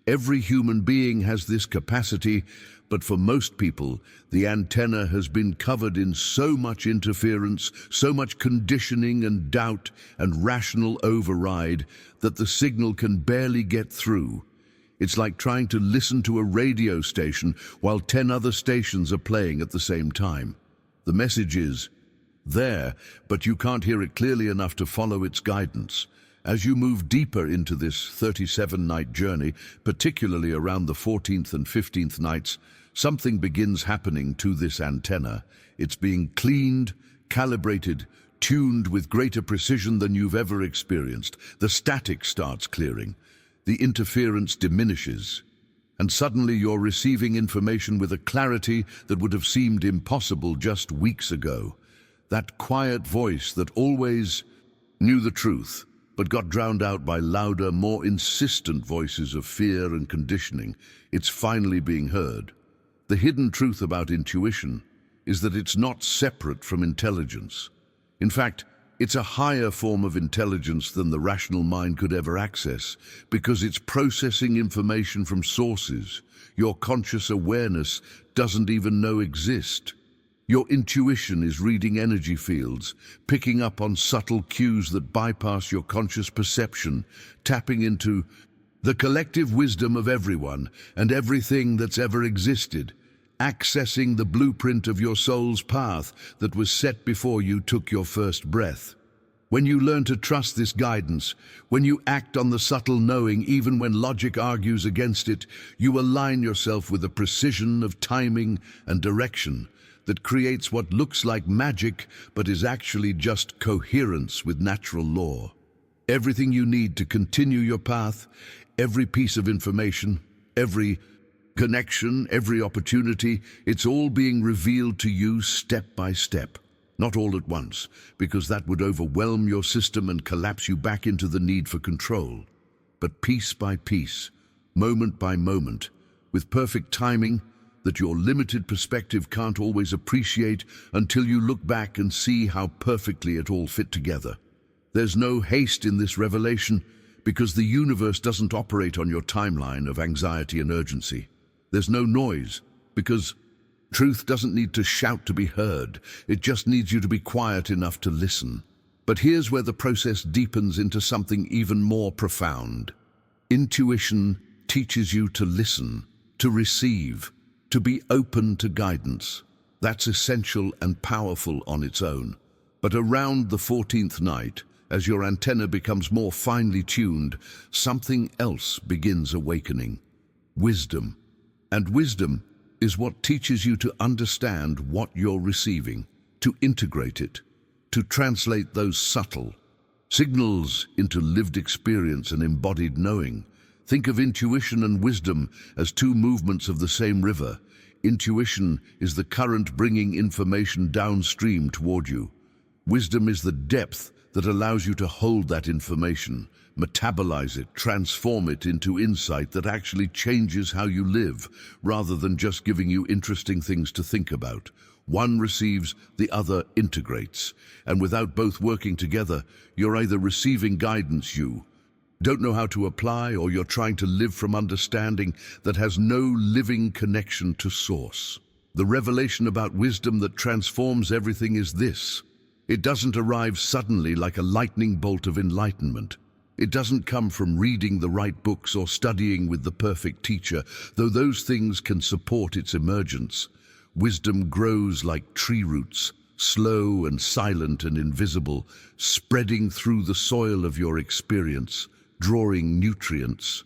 Every human being has this capacity, but for most people, the antenna has been covered in so much interference, so much conditioning and doubt and rational override that the signal can barely get through. It's like trying to listen to a radio station while 10 other stations are playing at the same time. The message is there, but you can't hear it clearly enough to follow its guidance. As you move deeper into this 37-night journey, particularly around the 14th and 15th nights, something begins happening to this antenna. It's being cleaned, calibrated, tuned with greater precision than you've ever experienced. The static starts clearing, the interference diminishes, and suddenly you're receiving information with a clarity that would have seemed impossible just weeks ago. That quiet voice that always knew the truth, but got drowned out by louder, more insistent voices of fear and conditioning, it's finally being heard. The hidden truth about intuition is that it's not separate from intelligence. In fact, it's a higher form of intelligence than the rational mind could ever access, because it's processing information from sources your conscious awareness doesn't even know exist. Your intuition is reading energy fields, picking up on subtle cues that bypass your conscious perception, tapping into the collective wisdom of everyone and everything that's ever existed, accessing the blueprint of your soul's path that was set before you took your first breath. When you learn to trust this guidance, when you act on the subtle knowing even when logic argues against it, you align yourself with a precision of timing and direction that creates what looks like magic but is actually just coherence with natural law. Everything you need to continue your path, every piece of information, every connection, every opportunity, it's all being revealed to you step by step. Not all at once, because that would overwhelm your system and collapse you back into the need for control. But piece by piece, moment by moment, with perfect timing, that your limited perspective can't always appreciate until you look back and see how perfectly it all fit together. There's no haste in this revelation because the universe doesn't operate on your timeline of anxiety and urgency. There's no noise because truth doesn't need to shout to be heard. It just needs you to be quiet enough to listen. But here's where the process deepens into something even more profound. Intuition teaches you to listen, to receive, to be open to guidance. That's essential and powerful on its own. But around the 14th night, as your antenna becomes more finely tuned, something else begins awakening. Wisdom. And wisdom is what teaches you to understand what you're receiving, to integrate it, to translate those subtle signals into lived experience and embodied knowing. Think of intuition and wisdom as two movements of the same river. Intuition is the current bringing information downstream toward you. Wisdom is the depth that allows you to hold that information, metabolize it, transform it into insight that actually changes how you live, rather than just giving you interesting things to think about. One receives, the other integrates. And without both working together, you're either receiving guidance you don't know how to apply, or you're trying to live from understanding that has no living connection to source. The revelation about wisdom that transforms everything is this. It doesn't arrive suddenly like a lightning bolt of enlightenment. It doesn't come from reading the right books or studying with the perfect teacher, though those things can support its emergence. Wisdom grows like tree roots, slow and silent and invisible, spreading through the soil of your experience, drawing nutrients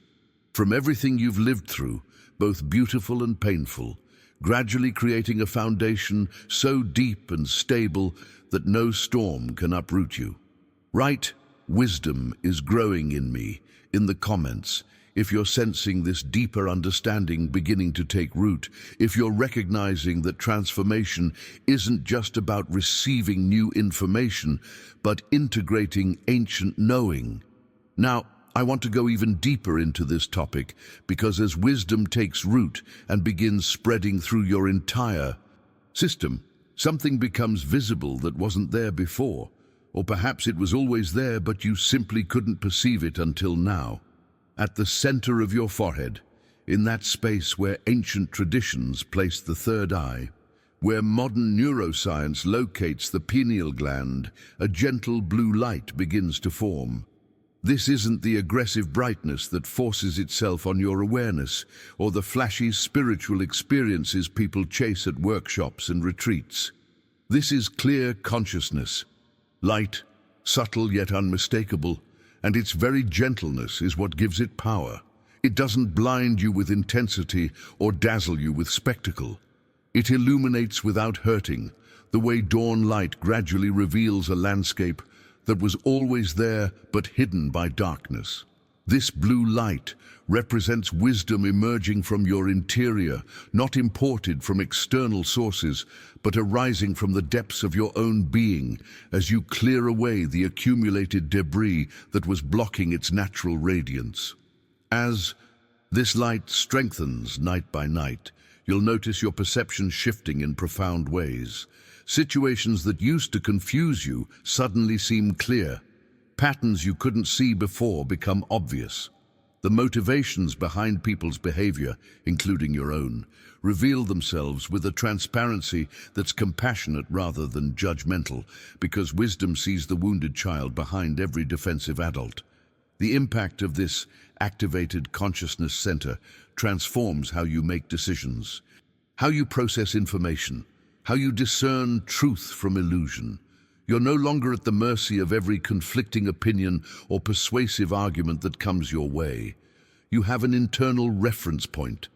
from everything you've lived through, both beautiful and painful, gradually creating a foundation so deep and stable that no storm can uproot you. Right? Wisdom is growing in me, in the comments. If you're sensing this deeper understanding beginning to take root, if you're recognizing that transformation isn't just about receiving new information, but integrating ancient knowing. Now, I want to go even deeper into this topic because as wisdom takes root and begins spreading through your entire system, something becomes visible that wasn't there before. Or perhaps it was always there, but you simply couldn't perceive it until now. At the center of your forehead, in that space where ancient traditions placed the third eye, where modern neuroscience locates the pineal gland, a gentle blue light begins to form. This isn't the aggressive brightness that forces itself on your awareness, or the flashy spiritual experiences people chase at workshops and retreats. This is clear consciousness. Light, subtle yet unmistakable, and its very gentleness is what gives it power. It doesn't blind you with intensity or dazzle you with spectacle. It illuminates without hurting, the way dawn light gradually reveals a landscape that was always there but hidden by darkness. This blue light represents wisdom emerging from your interior, not imported from external sources, but arising from the depths of your own being as you clear away the accumulated debris that was blocking its natural radiance. As this light strengthens night by night, you'll notice your perception shifting in profound ways. Situations that used to confuse you suddenly seem clear. Patterns you couldn't see before become obvious. The motivations behind people's behavior, including your own, reveal themselves with a transparency that's compassionate rather than judgmental, because wisdom sees the wounded child behind every defensive adult. The impact of this activated consciousness center transforms how you make decisions, how you process information, how you discern truth from illusion. You're no longer at the mercy of every conflicting opinion or persuasive argument that comes your way. You have an internal reference point,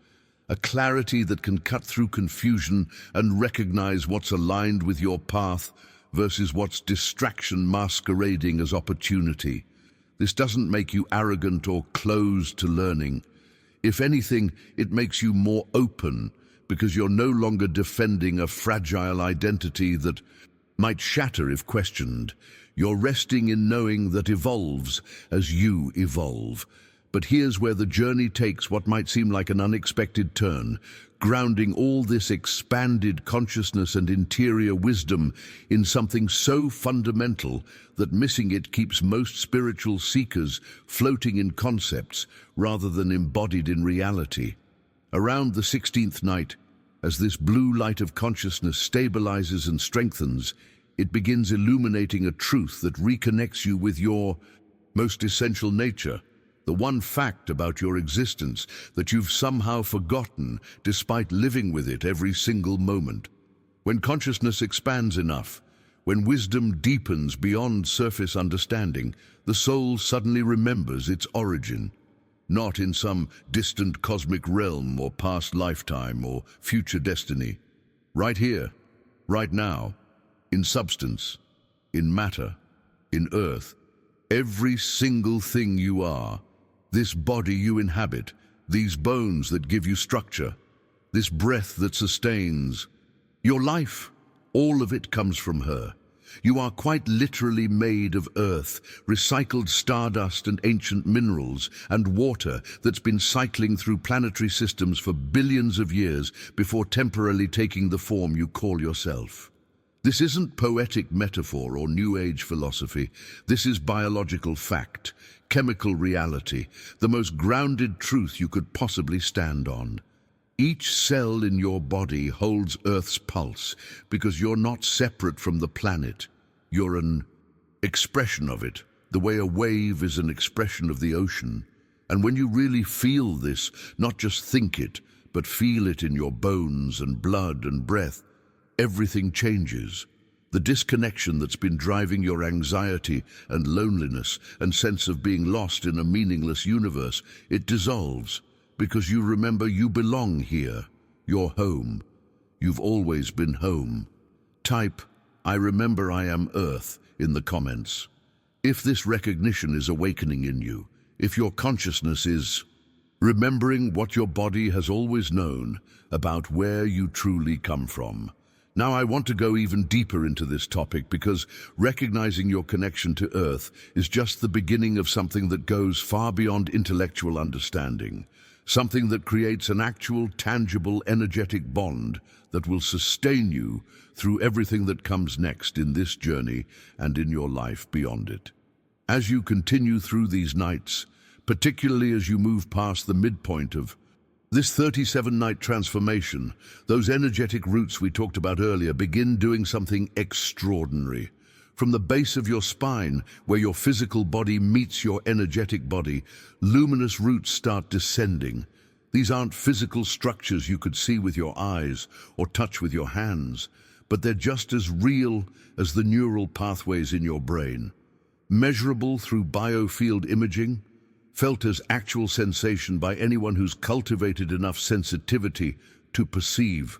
a clarity that can cut through confusion and recognize what's aligned with your path versus what's distraction masquerading as opportunity. This doesn't make you arrogant or closed to learning. If anything, it makes you more open, because you're no longer defending a fragile identity that might shatter if questioned. You're resting in knowing that evolves as you evolve. But here's where the journey takes what might seem like an unexpected turn, grounding all this expanded consciousness and interior wisdom in something so fundamental that missing it keeps most spiritual seekers floating in concepts rather than embodied in reality. Around the 16th night, as this blue light of consciousness stabilizes and strengthens, it begins illuminating a truth that reconnects you with your most essential nature, the one fact about your existence that you've somehow forgotten despite living with it every single moment. When consciousness expands enough, when wisdom deepens beyond surface understanding, the soul suddenly remembers its origin, not in some distant cosmic realm or past lifetime or future destiny. Right here, right now, in substance, in matter, in earth, every single thing you are, this body you inhabit, these bones that give you structure, this breath that sustains your life, all of it comes from her. You are quite literally made of earth, recycled stardust and ancient minerals, and water that's been cycling through planetary systems for billions of years before temporarily taking the form you call yourself. This isn't poetic metaphor or New Age philosophy. This is biological fact, chemical reality, the most grounded truth you could possibly stand on. Each cell in your body holds Earth's pulse because you're not separate from the planet. You're an expression of it, the way a wave is an expression of the ocean. And when you really feel this, not just think it, but feel it in your bones and blood and breath, everything changes. The disconnection that's been driving your anxiety and loneliness and sense of being lost in a meaningless universe, it dissolves. Because you remember you belong here, you're home. You've always been home. Type, "I remember I am Earth," in the comments. If this recognition is awakening in you, if your consciousness is remembering what your body has always known about where you truly come from. Now I want to go even deeper into this topic because recognizing your connection to Earth is just the beginning of something that goes far beyond intellectual understanding. Something that creates an actual, tangible, energetic bond that will sustain you through everything that comes next in this journey and in your life beyond it. As you continue through these nights, particularly as you move past the midpoint of this 37-night transformation, those energetic roots we talked about earlier begin doing something extraordinary. From the base of your spine, where your physical body meets your energetic body, luminous roots start descending. These aren't physical structures you could see with your eyes or touch with your hands, but they're just as real as the neural pathways in your brain. Measurable through biofield imaging, felt as actual sensation by anyone who's cultivated enough sensitivity to perceive.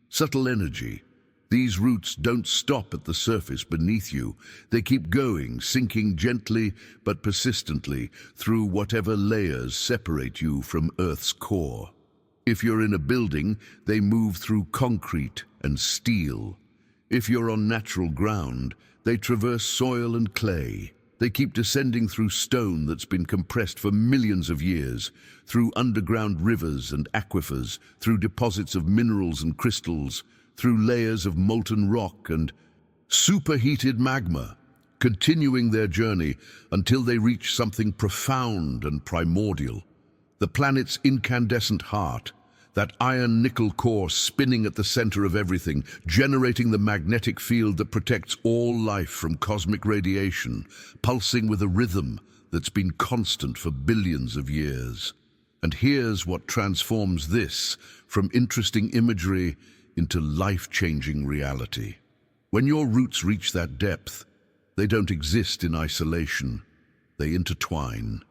Subtle energy. These roots don't stop at the surface beneath you. They keep going, sinking gently but persistently through whatever layers separate you from Earth's core. If you're in a building, they move through concrete and steel. If you're on natural ground, they traverse soil and clay. They keep descending through stone that's been compressed for millions of years, through underground rivers and aquifers, through deposits of minerals and crystals, through layers of molten rock and superheated magma, continuing their journey until they reach something profound and primordial. The planet's incandescent heart, that iron-nickel core spinning at the center of everything, generating the magnetic field that protects all life from cosmic radiation, pulsing with a rhythm that's been constant for billions of years. And here's what transforms this from interesting imagery into life-changing reality. When your roots reach that depth, they don't exist in isolation. They intertwine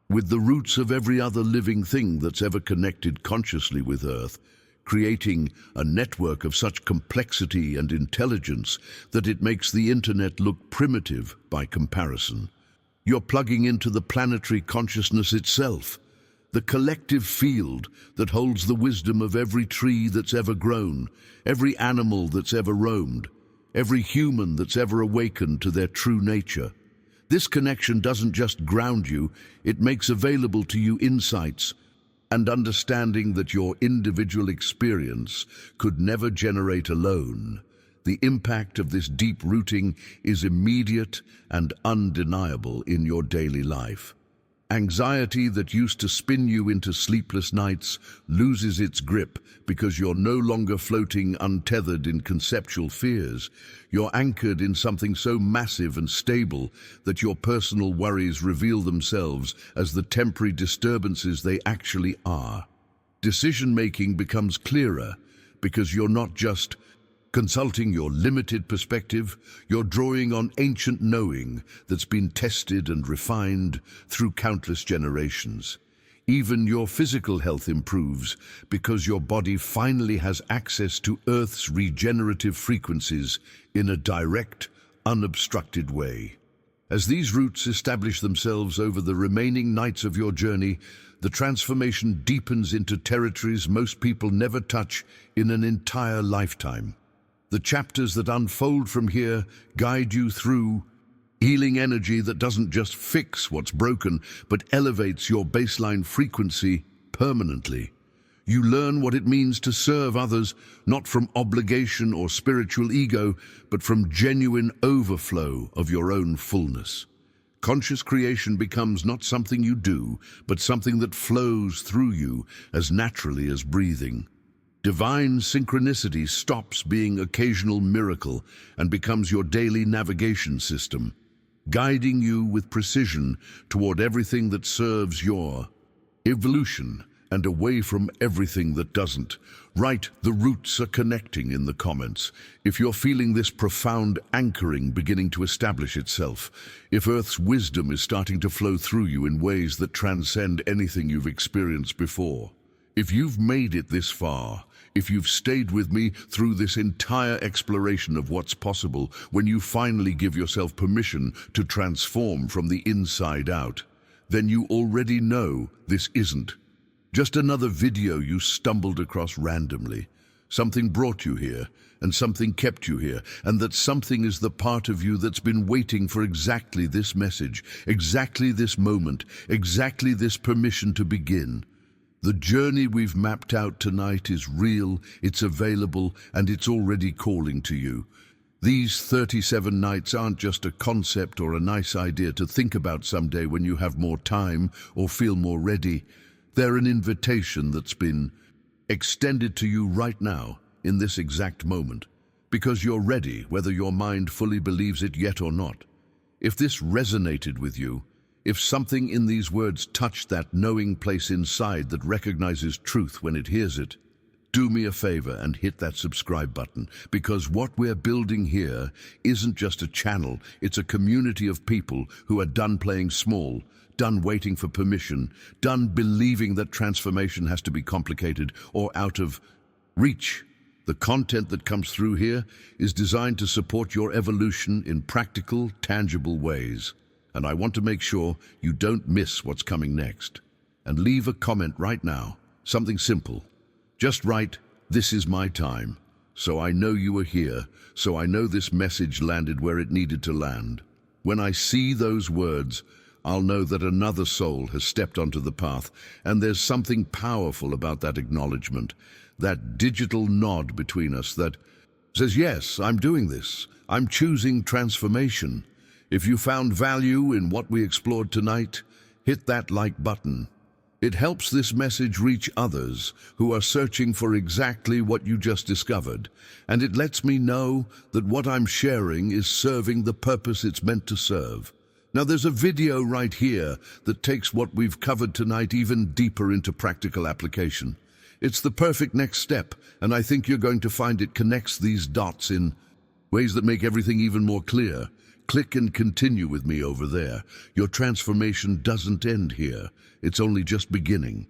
with the roots of every other living thing that's ever connected consciously with Earth, creating a network of such complexity and intelligence that it makes the internet look primitive by comparison. You're plugging into the planetary consciousness itself, the collective field that holds the wisdom of every tree that's ever grown, every animal that's ever roamed, every human that's ever awakened to their true nature. This connection doesn't just ground you, it makes available to you insights and understanding that your individual experience could never generate alone. The impact of this deep rooting is immediate and undeniable in your daily life. Anxiety that used to spin you into sleepless nights loses its grip because you're no longer floating untethered in conceptual fears. You're anchored in something so massive and stable that your personal worries reveal themselves as the temporary disturbances they actually are. Decision-making becomes clearer because you're not just consulting your limited perspective, you're drawing on ancient knowing that's been tested and refined through countless generations. Even your physical health improves because your body finally has access to Earth's regenerative frequencies in a direct, unobstructed way. As these roots establish themselves over the remaining nights of your journey, the transformation deepens into territories most people never touch in an entire lifetime. The chapters that unfold from here guide you through healing energy that doesn't just fix what's broken, but elevates your baseline frequency permanently. You learn what it means to serve others, not from obligation or spiritual ego, but from genuine overflow of your own fullness. Conscious creation becomes not something you do, but something that flows through you as naturally as breathing. Divine synchronicity stops being occasional miracle and becomes your daily navigation system, guiding you with precision toward everything that serves your evolution and away from everything that doesn't. Write "the roots are connecting" in the comments if you're feeling this profound anchoring beginning to establish itself, if Earth's wisdom is starting to flow through you in ways that transcend anything you've experienced before. If you've made it this far, if you've stayed with me through this entire exploration of what's possible when you finally give yourself permission to transform from the inside out, then you already know this isn't just another video you stumbled across randomly. Something brought you here, and something kept you here, and that something is the part of you that's been waiting for exactly this message, exactly this moment, exactly this permission to begin. The journey we've mapped out tonight is real, it's available, and it's already calling to you. These 37 nights aren't just a concept or a nice idea to think about someday when you have more time or feel more ready. They're an invitation that's been extended to you right now, in this exact moment, because you're ready, whether your mind fully believes it yet or not. If this resonated with you, if something in these words touched that knowing place inside that recognizes truth when it hears it, do me a favor and hit that subscribe button, because what we're building here isn't just a channel, it's a community of people who are done playing small, done waiting for permission, done believing that transformation has to be complicated or out of reach. The content that comes through here is designed to support your evolution in practical, tangible ways. And I want to make sure you don't miss what's coming next. And leave a comment right now, something simple. Just write, "This is my time," so I know you are here, so I know this message landed where it needed to land. When I see those words, I'll know that another soul has stepped onto the path, and there's something powerful about that acknowledgement, that digital nod between us that says, yes, I'm doing this, I'm choosing transformation. If you found value in what we explored tonight, hit that like button. It helps this message reach others who are searching for exactly what you just discovered, and it lets me know that what I'm sharing is serving the purpose it's meant to serve. Now, there's a video right here that takes what we've covered tonight even deeper into practical application. It's the perfect next step, and I think you're going to find it connects these dots in ways that make everything even more clear. Click and continue with me over there. Your transformation doesn't end here. It's only just beginning.